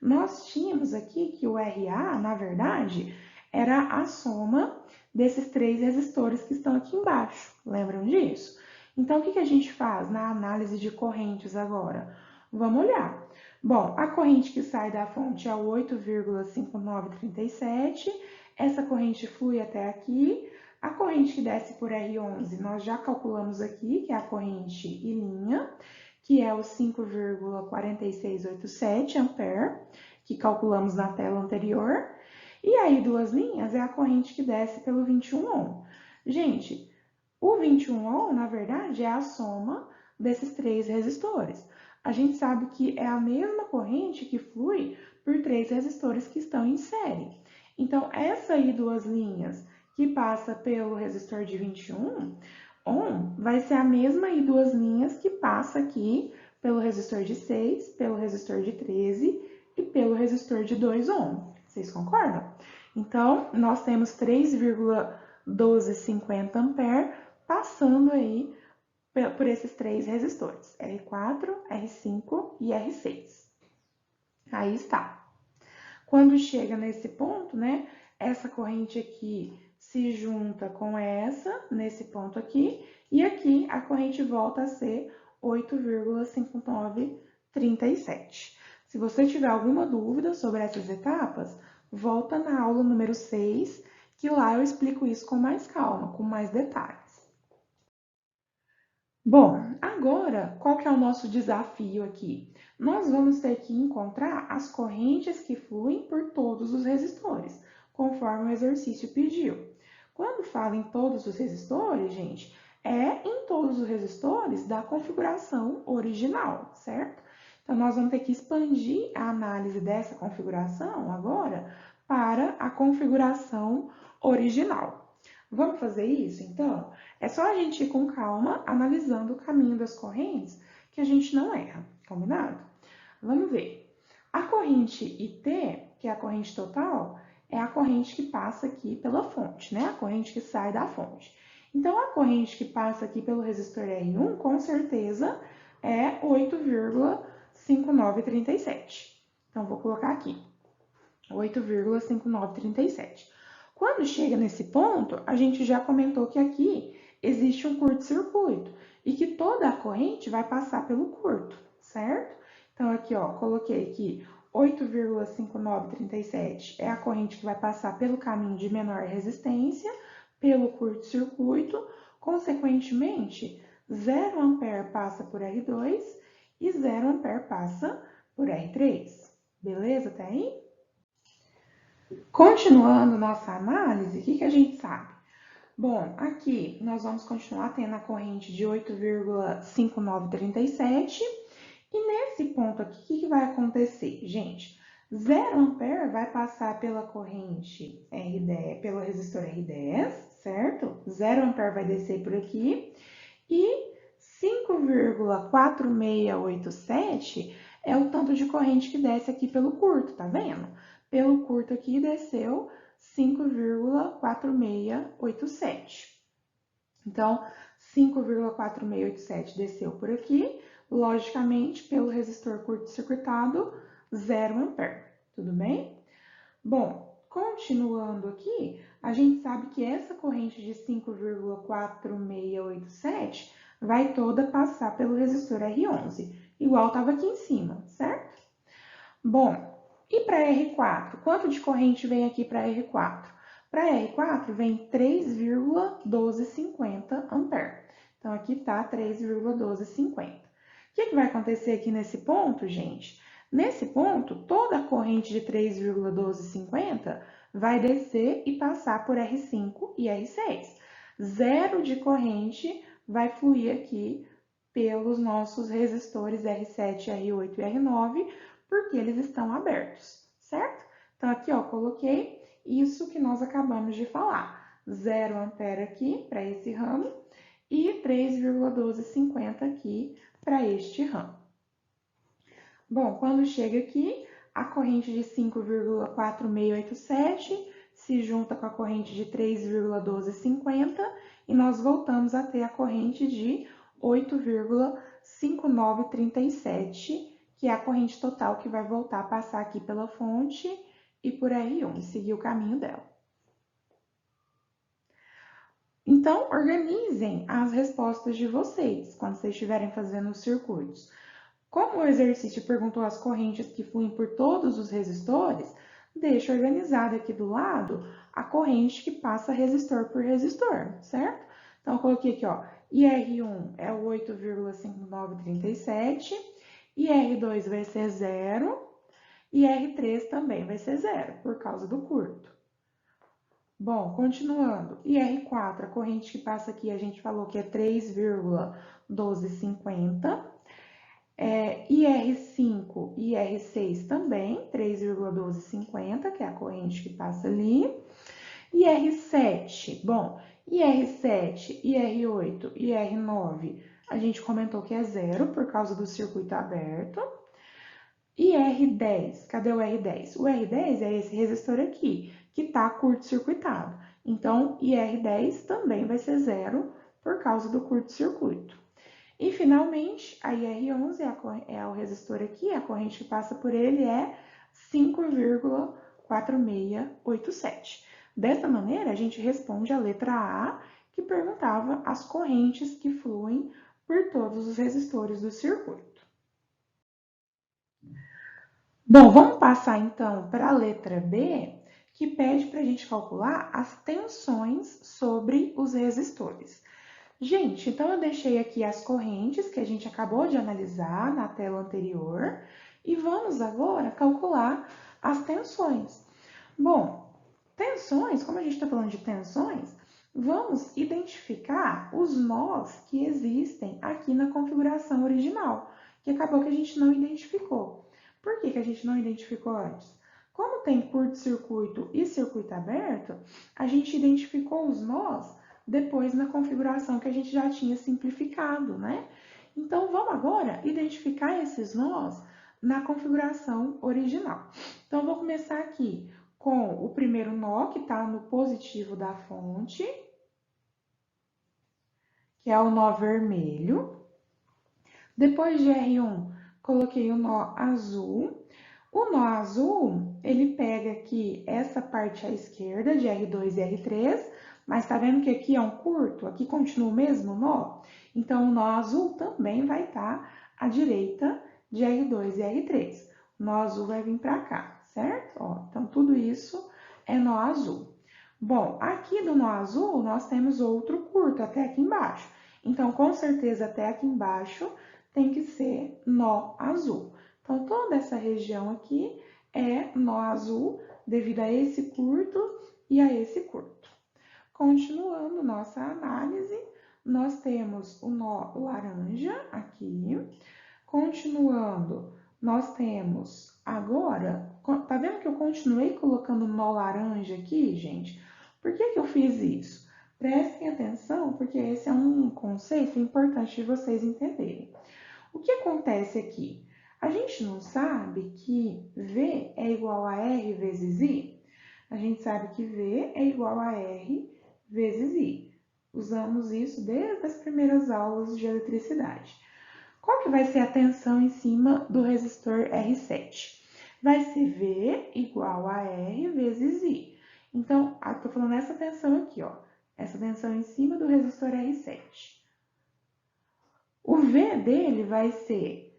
Nós tínhamos aqui que o RA, na verdade, era a soma desses 3 resistores que estão aqui embaixo. Lembram disso? Então, o que a gente faz na análise de correntes agora? Vamos olhar. Bom, a corrente que sai da fonte é o 8,5937. Essa corrente flui até aqui. A corrente que desce por R11, nós já calculamos aqui, que é a corrente em linha, que é o 5,4687 ampere, que calculamos na tela anterior. E aí, duas linhas é a corrente que desce pelo 21 ohm. Gente, o 21 ohm, na verdade, é a soma desses 3 resistores. A gente sabe que é a mesma corrente que flui por 3 resistores que estão em série. Então, essa aí, duas linhas, que passa pelo resistor de 21 ohm, vai ser a mesma aí, duas linhas que passa aqui pelo resistor de 6, pelo resistor de 13 e pelo resistor de 2 ohm. Vocês concordam? Então, nós temos 3,1250 ampere passando aí por esses 3 resistores, R4, R5 e R6. Aí está. Quando chega nesse ponto, né, essa corrente aqui se junta com essa, nesse ponto aqui, e aqui a corrente volta a ser 8,5937. Se você tiver alguma dúvida sobre essas etapas, volta na aula número 6, que lá eu explico isso com mais calma, com mais detalhes. Bom, agora, qual que é o nosso desafio aqui? Nós vamos ter que encontrar as correntes que fluem por todos os resistores, conforme o exercício pediu. Quando fala em todos os resistores, gente, é em todos os resistores da configuração original, certo? Então, nós vamos ter que expandir a análise dessa configuração agora para a configuração original. Vamos fazer isso, então? É só a gente ir com calma, analisando o caminho das correntes, que a gente não erra, combinado? Vamos ver. A corrente IT, que é a corrente total, é a corrente que passa aqui pela fonte, né? A corrente que sai da fonte. Então, a corrente que passa aqui pelo resistor R1, com certeza, é 8,5937. Então, vou colocar aqui, 8,5937. Quando chega nesse ponto, a gente já comentou que aqui existe um curto-circuito e que toda a corrente vai passar pelo curto, certo? Então, aqui, ó, coloquei aqui 8,5937 é a corrente que vai passar pelo caminho de menor resistência, pelo curto-circuito, consequentemente, 0 ampere passa por R2 e 0 ampere passa por R3. Beleza até aí? Continuando nossa análise, o que a gente sabe? Bom, aqui nós vamos continuar tendo a corrente de 8,5937 e nesse ponto aqui, o que vai acontecer? Gente, 0 ampere vai passar pela corrente R10, pelo resistor R10, certo? 0 ampere vai descer por aqui e 5,4687 é o tanto de corrente que desce aqui pelo curto, tá vendo? Pelo curto aqui desceu 5,4687. Então, 5,4687 desceu por aqui, logicamente, pelo resistor curto-circuitado, 0 ampere, tudo bem? Bom, continuando aqui, a gente sabe que essa corrente de 5,4687 vai toda passar pelo resistor R11, igual estava aqui em cima, certo? Bom, e para R4? Quanto de corrente vem aqui para R4? Para R4 vem 3,1250 ampere. Então, aqui está 3,1250. O que vai acontecer aqui nesse ponto, gente? Nesse ponto, toda a corrente de 3,1250 vai descer e passar por R5 e R6. Zero de corrente vai fluir aqui pelos nossos resistores R7, R8 e R9, porque eles estão abertos, certo? Então, aqui, ó, coloquei isso que nós acabamos de falar. 0 ampere aqui para esse ramo e 3,1250 aqui para este ramo. Bom, quando chega aqui, a corrente de 5,4687 se junta com a corrente de 3,1250 e nós voltamos a ter a corrente de 8,5937, que é a corrente total que vai voltar a passar aqui pela fonte e por R1 e seguir o caminho dela. Então, organizem as respostas de vocês quando vocês estiverem fazendo os circuitos. Como o exercício perguntou as correntes que fluem por todos os resistores, deixa organizado aqui do lado a corrente que passa resistor por resistor, certo? Então, eu coloquei aqui, ó, IR1 é o 8,5937, IR2 vai ser 0, e R3 também vai ser 0, por causa do curto. Bom, continuando, IR4, a corrente que passa aqui, a gente falou que é 3,1250. IR5 e IR6 também, 3,1250, que é a corrente que passa ali. IR7, bom, IR7, IR8 e IR9, a gente comentou que é 0 por causa do circuito aberto. IR10, cadê o R10? O R10 é esse resistor aqui, que está curto-circuitado. Então, IR10 também vai ser 0 por causa do curto-circuito. E, finalmente, a IR11 é o resistor aqui, a corrente que passa por ele é 5,4687. Dessa maneira, a gente responde a letra A, que perguntava as correntes que fluem por todos os resistores do circuito. Bom, vamos passar então para a letra B, que pede para a gente calcular as tensões sobre os resistores. Gente, então eu deixei aqui as correntes que a gente acabou de analisar na tela anterior e vamos agora calcular as tensões. Bom, tensões, como a gente está falando de tensões, vamos identificar os nós que existem aqui na configuração original, que acabou que a gente não identificou. Por que a gente não identificou antes? Como tem curto-circuito e circuito aberto, a gente identificou os nós depois na configuração que a gente já tinha simplificado, né? Então, vamos agora identificar esses nós na configuração original. Então, eu vou começar aqui com o primeiro nó, que está no positivo da fonte, que é o nó vermelho. Depois de R1, coloquei o nó azul. O nó azul, ele pega aqui essa parte à esquerda de R2 e R3, mas tá vendo que aqui é um curto? Aqui continua o mesmo nó? Então, o nó azul também vai estar à direita de R2 e R3. O nó azul vai vir para cá, certo? Ó, então, tudo isso é nó azul. Bom, aqui do nó azul, nós temos outro curto até aqui embaixo. Então, com certeza, até aqui embaixo tem que ser nó azul. Então, toda essa região aqui é nó azul devido a esse curto e a esse curto. Continuando nossa análise, nós temos o nó laranja aqui. Continuando, nós temos agora, tá vendo que eu continuei colocando nó laranja aqui, gente? Por que eu fiz isso? Prestem atenção, porque esse é um conceito importante de vocês entenderem. O que acontece aqui? A gente não sabe que V é igual a R vezes I? A gente sabe que V é igual a R vezes I. Usamos isso desde as primeiras aulas de eletricidade. Qual que vai ser a tensão em cima do resistor R7? Vai ser V igual a R vezes I. Então, estou falando essa tensão aqui, ó. Essa tensão em cima do resistor R7. O V dele vai ser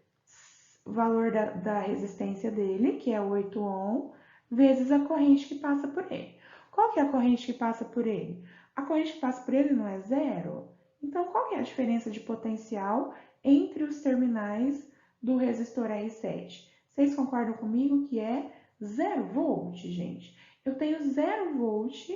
o valor da resistência dele, que é 8 ohm, vezes a corrente que passa por ele. Qual que é a corrente que passa por ele? A corrente que passa por ele não é zero? Então, qual que é a diferença de potencial entre os terminais do resistor R7? Vocês concordam comigo que é 0 volt, gente? Eu tenho 0 volt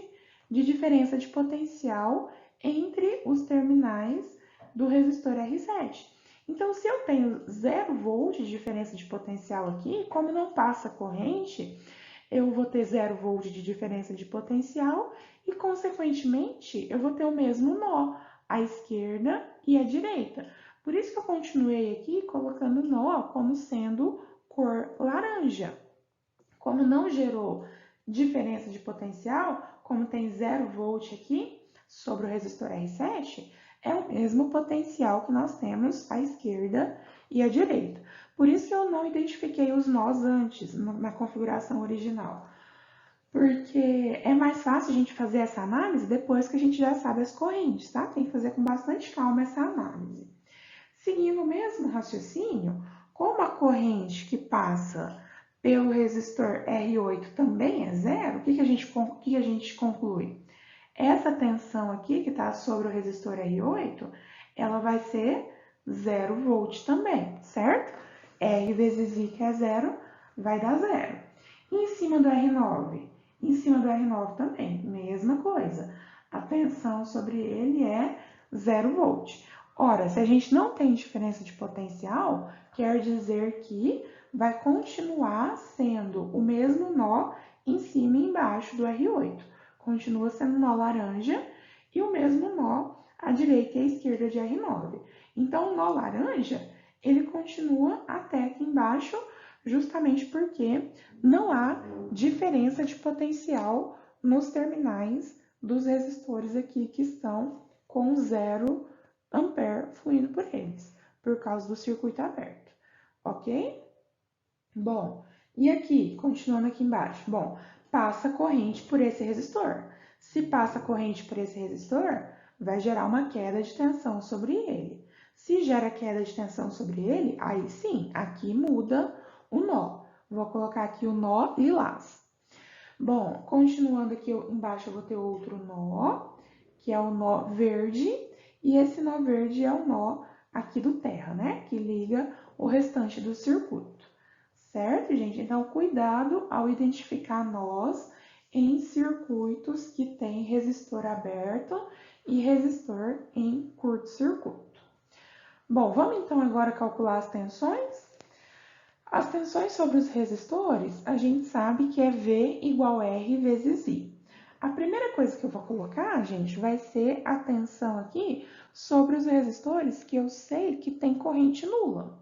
de diferença de potencial entre os terminais do resistor R7. Então, se eu tenho 0 volt de diferença de potencial aqui, como não passa corrente, eu vou ter 0 volt de diferença de potencial e, consequentemente, eu vou ter o mesmo nó, à esquerda e à direita. Por isso que eu continuei aqui colocando nó como sendo cor laranja. Como não gerou diferença de potencial, como tem 0 volt aqui sobre o resistor R7, é o mesmo potencial que nós temos à esquerda e à direita. Por isso que eu não identifiquei os nós antes, na configuração original. Porque é mais fácil a gente fazer essa análise depois que a gente já sabe as correntes, tá? Tem que fazer com bastante calma essa análise. Seguindo o mesmo raciocínio, como a corrente que passa pelo resistor R8 também é zero, o que a gente conclui? Essa tensão aqui, que está sobre o resistor R8, ela vai ser 0 volt também, certo? R vezes I, que é zero, vai dar zero. E em cima do R9? Em cima do R9 também, mesma coisa. A tensão sobre ele é 0 volt. Ora, se a gente não tem diferença de potencial, quer dizer que vai continuar sendo o mesmo nó em cima e embaixo do R8. Continua sendo nó laranja e o mesmo nó à direita e à esquerda de R9. Então, o nó laranja, ele continua até aqui embaixo, justamente porque não há diferença de potencial nos terminais dos resistores aqui que estão com 0 ampere fluindo por eles, por causa do circuito aberto, ok? Bom, e aqui, continuando aqui embaixo, bom, passa corrente por esse resistor. Se passa corrente por esse resistor, vai gerar uma queda de tensão sobre ele. Se gera queda de tensão sobre ele, aí sim, aqui muda o nó. Vou colocar aqui o nó lilás. Bom, continuando aqui embaixo, eu vou ter outro nó, que é o nó verde, e esse nó verde é o nó aqui do terra, né? Que liga o restante do circuito. Certo, gente? Então, cuidado ao identificar nós em circuitos que tem resistor aberto e resistor em curto-circuito. Bom, vamos então agora calcular as tensões? As tensões sobre os resistores, a gente sabe que é V igual R vezes I. A primeira coisa que eu vou colocar, gente, vai ser a tensão aqui sobre os resistores que eu sei que tem corrente nula.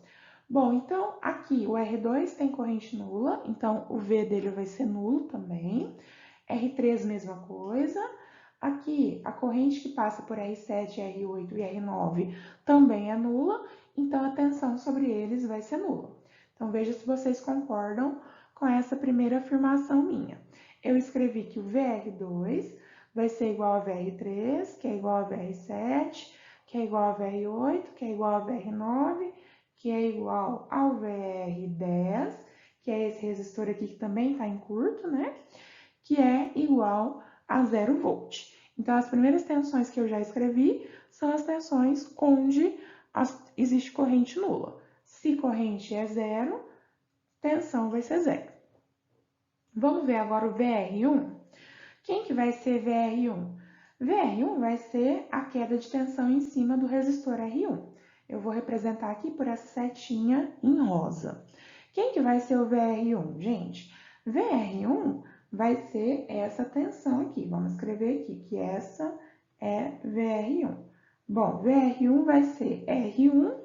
Bom, então aqui o R2 tem corrente nula, então o V dele vai ser nulo também. R3, mesma coisa. Aqui a corrente que passa por R7, R8 e R9 também é nula, então a tensão sobre eles vai ser nula. Então veja se vocês concordam com essa primeira afirmação minha. Eu escrevi que o VR2 vai ser igual a VR3, que é igual a VR7, que é igual a VR8, que é igual a VR9, que é igual ao VR10, que é esse resistor aqui que também está em curto, né? Que é igual a 0 volt. Então, as primeiras tensões que eu já escrevi são as tensões onde existe corrente nula. Se corrente é zero, tensão vai ser zero. Vamos ver agora o VR1. Quem que vai ser VR1? VR1 vai ser a queda de tensão em cima do resistor R1. Eu vou representar aqui por essa setinha em rosa. Quem que vai ser o VR1, gente? VR1 vai ser essa tensão aqui. Vamos escrever aqui que essa é VR1. Bom, VR1 vai ser R1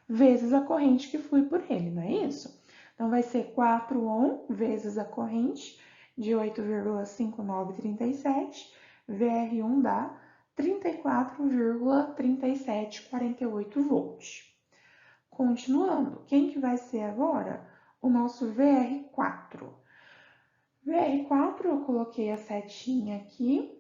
vezes a corrente que flui por ele, não é isso? Então, vai ser 4 ohm vezes a corrente de 8,5937, VR1 dá 34,3748 volts. Continuando, quem que vai ser agora? O nosso VR4. VR4, eu coloquei a setinha aqui,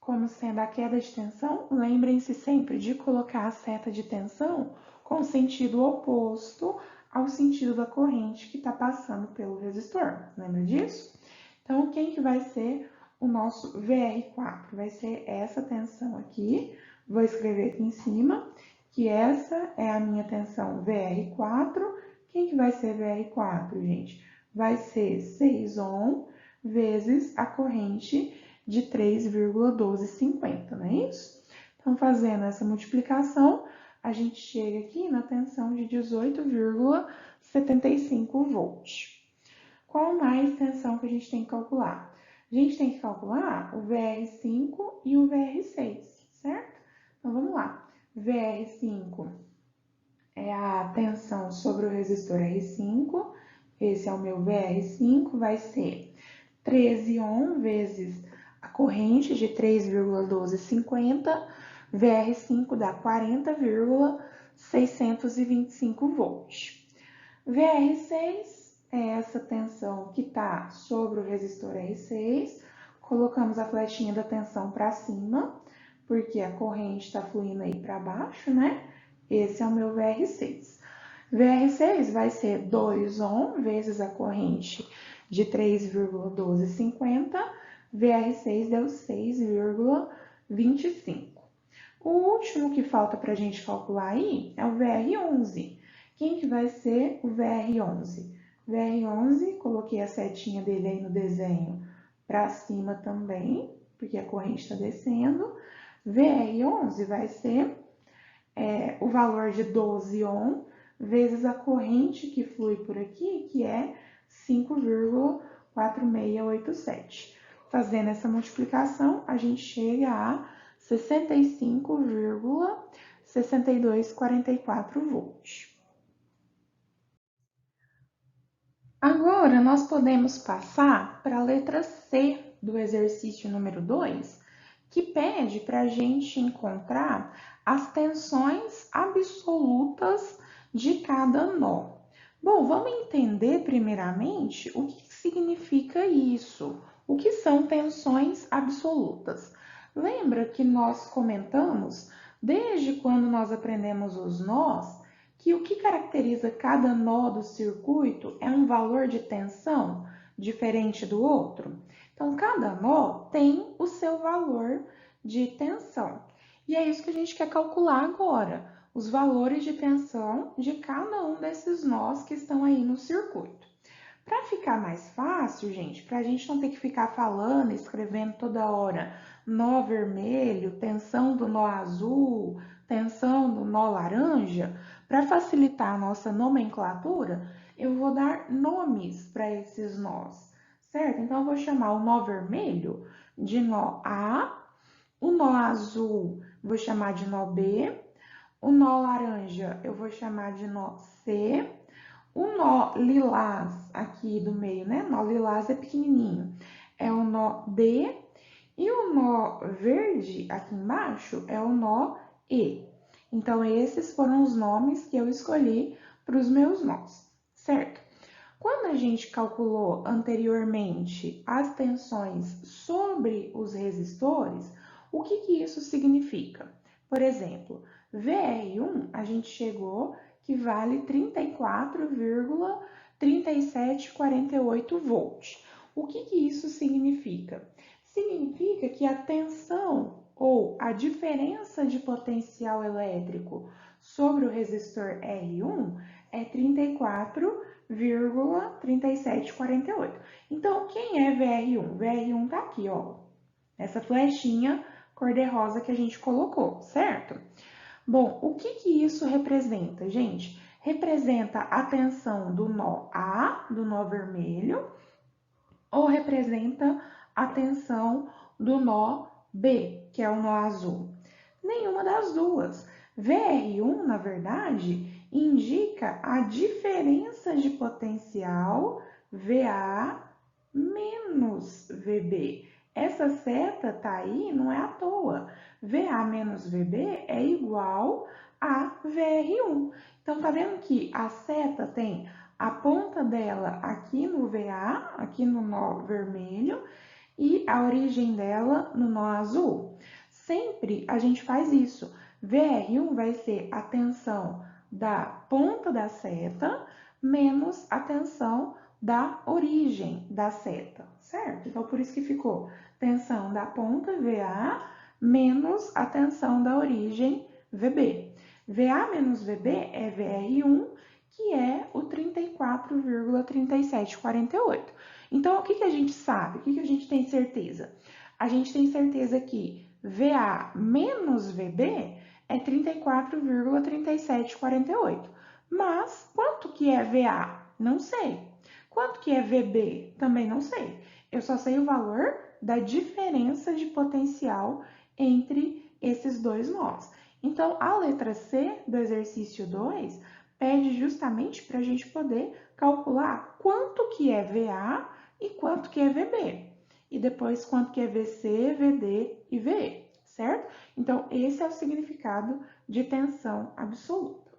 como sendo a queda de tensão. Lembrem-se sempre de colocar a seta de tensão com sentido oposto ao sentido da corrente que está passando pelo resistor. Lembra disso? Então, quem que vai ser o nosso VR4? Vai ser essa tensão aqui. Vou escrever aqui em cima que essa é a minha tensão VR4. Quem que vai ser VR4, gente? Vai ser 6 ohm vezes a corrente de 3,1250, não é isso? Então, fazendo essa multiplicação, a gente chega aqui na tensão de 18,75 volts. Qual mais tensão que a gente tem que calcular? A gente tem que calcular o VR5 e o VR6, certo? Então, vamos lá. VR5 é a tensão sobre o resistor R5. Esse é o meu VR5, vai ser 13 ohm vezes a corrente de 3,1250, VR5 dá 40,625 volts. VR6 é essa tensão que está sobre o resistor R6. Colocamos a flechinha da tensão para cima, porque a corrente está fluindo aí para baixo, né? Esse é o meu VR6. VR6 vai ser 2 ohm vezes a corrente de 3,1250. VR6 deu 6,25. O último que falta para a gente calcular aí é o VR11. Quem que vai ser o VR11? VR11, coloquei a setinha dele aí no desenho para cima também, porque a corrente está descendo. VR11 vai ser o valor de 12 ohm vezes a corrente que flui por aqui, que é 5,4687. Fazendo essa multiplicação, a gente chega a 65,6244 volts. Agora, nós podemos passar para a letra C do exercício número 2, que pede para a gente encontrar as tensões absolutas de cada nó. Bom, vamos entender primeiramente o que significa isso. O que são tensões absolutas? Lembra que nós comentamos, desde quando nós aprendemos os nós, que o que caracteriza cada nó do circuito é um valor de tensão diferente do outro? Então, cada nó tem o seu valor de tensão. E é isso que a gente quer calcular agora, os valores de tensão de cada um desses nós que estão aí no circuito. Para ficar mais fácil, gente, para a gente não ter que ficar falando, escrevendo toda hora nó vermelho, tensão do nó azul, tensão do nó laranja, para facilitar a nossa nomenclatura, eu vou dar nomes para esses nós, certo? Então, eu vou chamar o nó vermelho de nó A, o nó azul vou chamar de nó B, o nó laranja eu vou chamar de nó C, o nó lilás aqui do meio, né? Nó lilás é pequenininho, é o nó D, e o nó verde aqui embaixo é o nó E. Então, esses foram os nomes que eu escolhi para os meus nós, certo? Quando a gente calculou anteriormente as tensões sobre os resistores, o que isso significa? Por exemplo, VR1 a gente chegou que vale 34,3748 volts. O que isso significa? Significa que a tensão ou a diferença de potencial elétrico sobre o resistor R1 é 34,3748. Então, quem é VR1? VR1 tá aqui, ó, essa flechinha cor-de-rosa que a gente colocou, certo? Bom, o que isso representa, gente? Representa a tensão do nó A, do nó vermelho, ou representa a tensão do nó B, que é o nó azul? Nenhuma das duas. VR1, na verdade, indica a diferença de potencial VA menos VB. Essa seta tá aí, não é à toa. VA menos VB é igual a VR1. Então, tá vendo que a seta tem a ponta dela aqui no VA, aqui no nó vermelho, e a origem dela no nó azul? Sempre a gente faz isso. VR1 vai ser a tensão da ponta da seta menos a tensão da origem da seta, certo? Então, por isso que ficou tensão da ponta, VA, menos a tensão da origem, VB. VA menos VB é VR1, que é o 34,3748. Então, o que a gente sabe? O que a gente tem certeza? A gente tem certeza que VA menos VB é 34,3748. Mas quanto que é VA? Não sei. Quanto que é VB? Também não sei. Eu só sei o valor da diferença de potencial entre esses dois nós. Então, a letra C do exercício 2 pede justamente para a gente poder calcular quanto que é VA e quanto que é VB. E depois quanto que é VC, VD e VE, certo? Então, esse é o significado de tensão absoluta.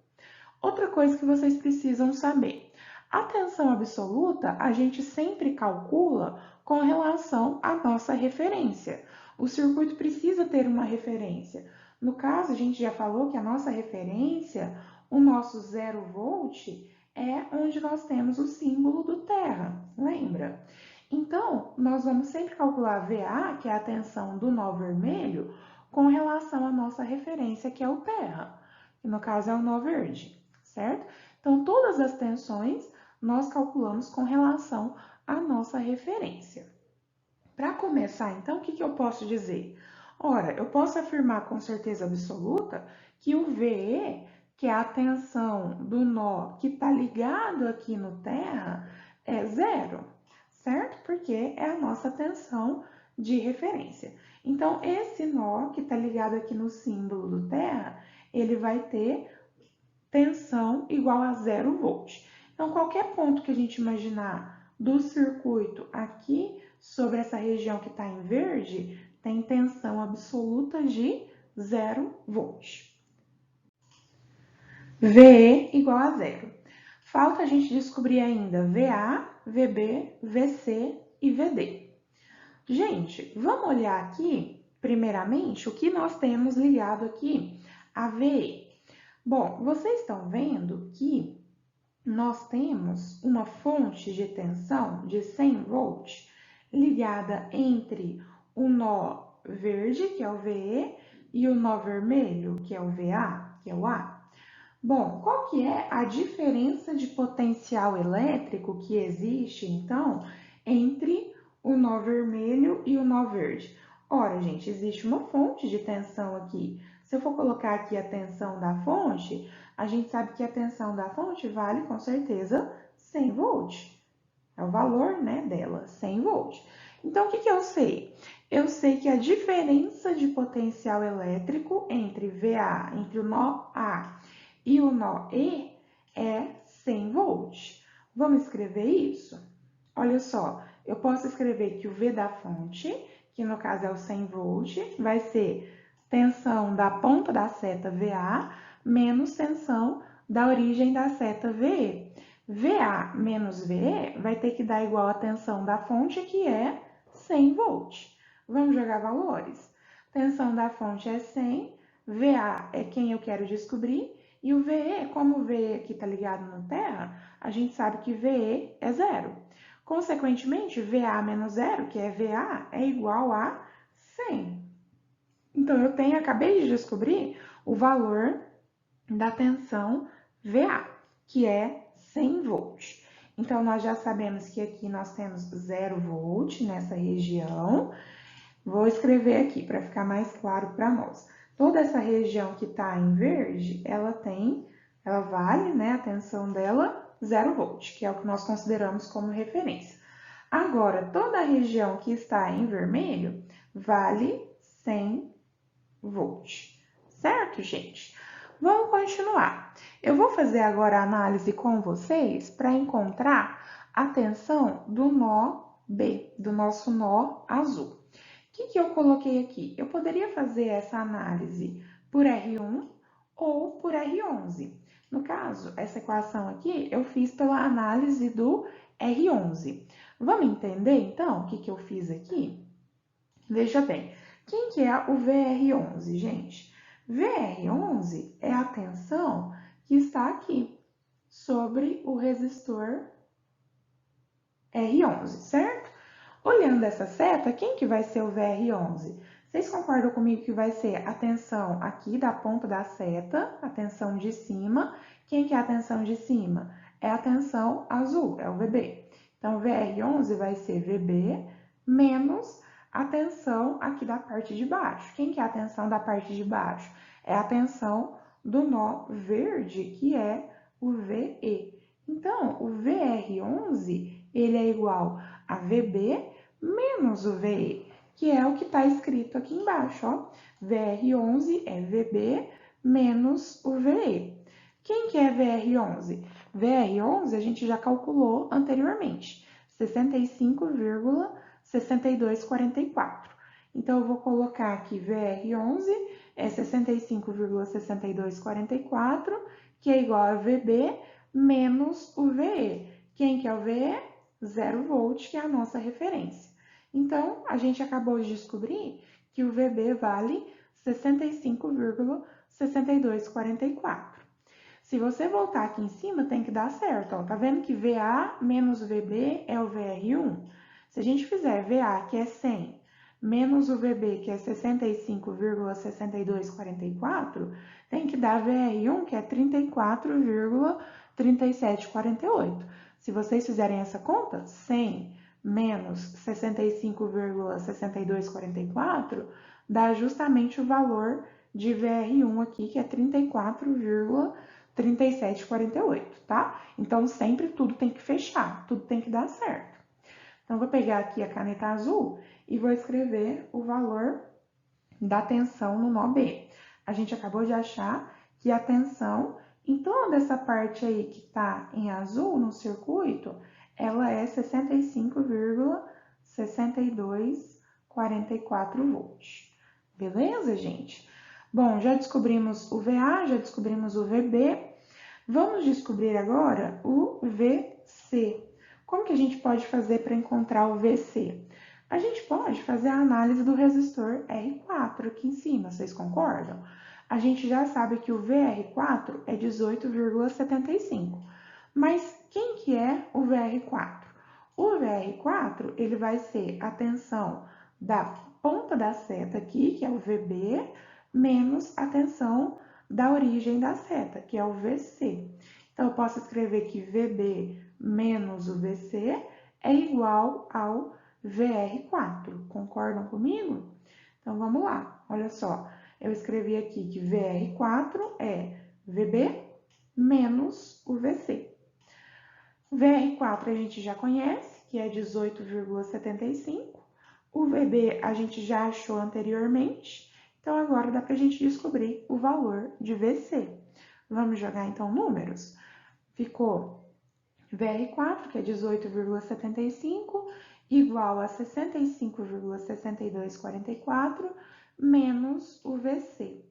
Outra coisa que vocês precisam saber. A tensão absoluta a gente sempre calcula com relação à nossa referência. O circuito precisa ter uma referência. No caso, a gente já falou que a nossa referência, o nosso 0 volt, é onde nós temos o símbolo do terra, lembra? Então, nós vamos sempre calcular VA, que é a tensão do nó vermelho, com relação à nossa referência, que é o terra, que no caso é o nó verde, certo? Então, todas as tensões nós calculamos com relação à nossa referência. Para começar, então, o que eu posso dizer? Ora, eu posso afirmar com certeza absoluta que o VE, que é a tensão do nó que está ligado aqui no terra, é zero, certo? Porque é a nossa tensão de referência. Então, esse nó que está ligado aqui no símbolo do terra, ele vai ter tensão igual a 0 volt. Então, qualquer ponto que a gente imaginar do circuito aqui, sobre essa região que está em verde, tem tensão absoluta de 0 volt. VE igual a zero. Falta a gente descobrir ainda VA, VB, VC e VD. Gente, vamos olhar aqui, primeiramente, o que nós temos ligado aqui a VE. Bom, vocês estão vendo que nós temos uma fonte de tensão de 100 volts ligada entre o nó verde, que é o VE, e o nó vermelho, que é o VA, que é o A. Bom, qual que é a diferença de potencial elétrico que existe, então, entre o nó vermelho e o nó verde? Ora, gente, existe uma fonte de tensão aqui. Se eu for colocar aqui a tensão da fonte, a gente sabe que a tensão da fonte vale, com certeza, 100 volts. É o valor, né, dela, 100 volts. Então, o que eu sei? Eu sei que a diferença de potencial elétrico entre VA, entre o nó A e o nó E, é 100 volts. Vamos escrever isso? Olha só, eu posso escrever que o V da fonte, que no caso é o 100 volt, vai ser tensão da ponta da seta VA menos tensão da origem da seta VE. VA menos VE vai ter que dar igual a tensão da fonte, que é 100 volt. Vamos jogar valores? Tensão da fonte é 100, VA é quem eu quero descobrir, e o VE, como o VE aqui está ligado no terra, a gente sabe que VE é zero. Consequentemente, VA menos zero, que é VA, é igual a 100. Então, eu acabei de descobrir o valor da tensão VA, que é 100 volts. Então, nós já sabemos que aqui nós temos 0 volt nessa região. Vou escrever aqui para ficar mais claro para nós. Toda essa região que está em verde, ela vale, né, a tensão dela 0 volt, que é o que nós consideramos como referência. Agora, toda a região que está em vermelho vale 100 volt. Certo, gente? Vamos continuar. Eu vou fazer agora a análise com vocês para encontrar a tensão do nó B, do nosso nó azul. O que eu coloquei aqui? Eu poderia fazer essa análise por R1 ou por R11. No caso, essa equação aqui eu fiz pela análise do R11. Vamos entender, então, o que eu fiz aqui? Veja bem, quem que é o VR11, gente? VR11 é a tensão que está aqui, sobre o resistor R11, certo? Olhando essa seta, quem que vai ser o VR11? Vocês concordam comigo que vai ser a tensão aqui da ponta da seta, a tensão de cima. Quem que é a tensão de cima? É a tensão azul, é o VB. Então, VR11 vai ser VB menos a tensão aqui da parte de baixo. Quem que é a tensão da parte de baixo? É a tensão do nó verde, que é o VE. Então, o VR11, ele é igual a VB menos o VE, que é o que está escrito aqui embaixo, ó. VR11 é VB menos o VE. Quem que é VR11? VR11 a gente já calculou anteriormente, 65,6244. Então, eu vou colocar aqui VR11 é 65,6244, que é igual a VB menos o VE, Quem que é o VE? 0 volt, que é a nossa referência. Então, a gente acabou de descobrir que o VB vale 65,6244. Se você voltar aqui em cima, tem que dar certo. Ó. Tá vendo que VA menos VB é o VR1? Se a gente fizer VA, que é 100, menos o VB, que é 65,6244, tem que dar VR1, que é 34,3748. Se vocês fizerem essa conta, 100 menos 65,6244 dá justamente o valor de VR1 aqui, que é 34,3748, tá? Então, sempre tudo tem que fechar, tudo tem que dar certo. Então, vou pegar aqui a caneta azul e vou escrever o valor da tensão no nó B. A gente acabou de achar que a tensão em toda essa parte aí que está em azul no circuito, ela é 65,6244 volts. Beleza, gente? Bom, já descobrimos o VA, já descobrimos o VB. Vamos descobrir agora o VC. Como que a gente pode fazer para encontrar o VC? A gente pode fazer a análise do resistor R4 aqui em cima, vocês concordam? A gente já sabe que o VR4 é 18,75. Mas quem que é o VR4? O VR4, ele vai ser a tensão da ponta da seta aqui, que é o VB, menos a tensão da origem da seta, que é o VC. Então, eu posso escrever que VB menos o VC é igual ao VR4. Concordam comigo? Então, vamos lá. Olha só. Eu escrevi aqui que VR4 é VB menos o VC. VR4 a gente já conhece, que é 18,75. O VB a gente já achou anteriormente. Então, agora dá para a gente descobrir o valor de VC. Vamos jogar, então, números. Ficou VR4, que é 18,75, igual a 65,6244, menos o VC.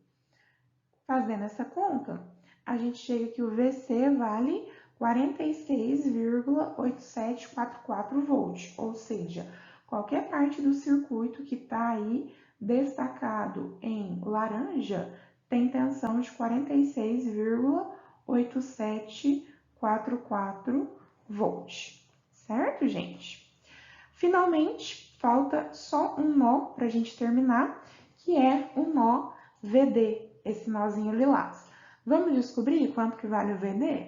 Fazendo essa conta, a gente chega que o VC vale 46,8744 volts, ou seja, qualquer parte do circuito que está aí destacado em laranja tem tensão de 46,8744 volts, certo, gente? Finalmente, falta só um nó para a gente terminar, que é o nó VD, esse nozinho lilás. Vamos descobrir quanto que vale o VD?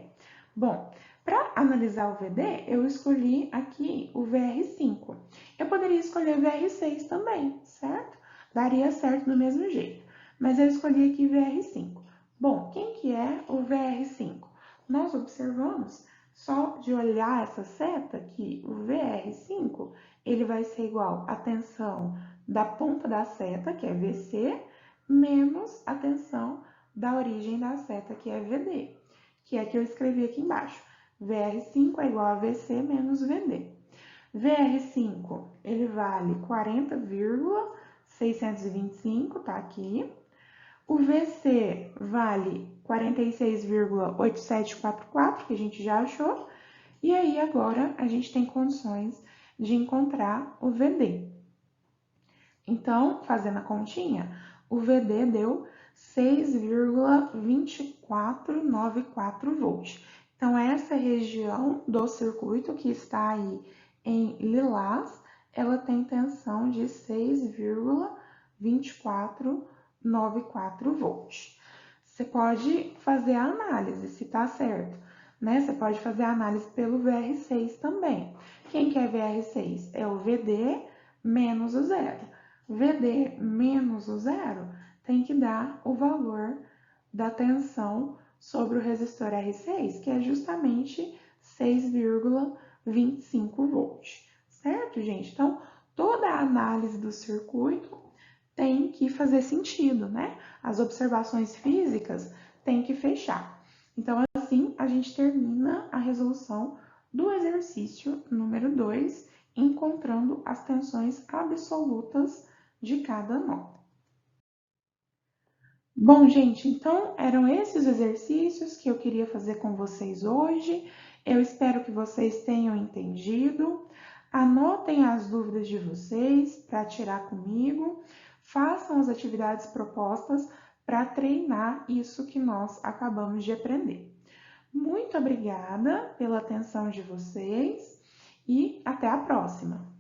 Bom, para analisar o VD, eu escolhi aqui o VR5. Eu poderia escolher o VR6 também, certo? Daria certo do mesmo jeito, mas eu escolhi aqui VR5. Bom, quem que é o VR5? Nós observamos, só de olhar essa seta, que o VR5 ele vai ser igual à tensão da ponta da seta, que é VC, menos a tensão da origem da seta, que é VD, que é que eu escrevi aqui embaixo. VR5 é igual a VC menos VD. VR5, ele vale 40,625, tá aqui. O VC vale 46,8744, que a gente já achou. E aí, agora, a gente tem condições de encontrar o VD. Então, fazendo a continha, o VD deu 6,2494 volts. Então, essa região do circuito que está aí em lilás, ela tem tensão de 6,2494 volts. Você pode fazer a análise, se está certo, né? Você pode fazer a análise pelo VR6 também. Quem que é VR6? É o VD menos o zero. VD menos o zero tem que dar o valor da tensão sobre o resistor R6, que é justamente 6,25 volts. Certo, gente? Então, toda a análise do circuito tem que fazer sentido, né? As observações físicas têm que fechar. Então, assim, a gente termina a resolução do exercício número 2, encontrando as tensões absolutas de cada nó. Bom, gente, então eram esses exercícios que eu queria fazer com vocês hoje. Eu espero que vocês tenham entendido. Anotem as dúvidas de vocês para tirar comigo. Façam as atividades propostas para treinar isso que nós acabamos de aprender. Muito obrigada pela atenção de vocês e até a próxima!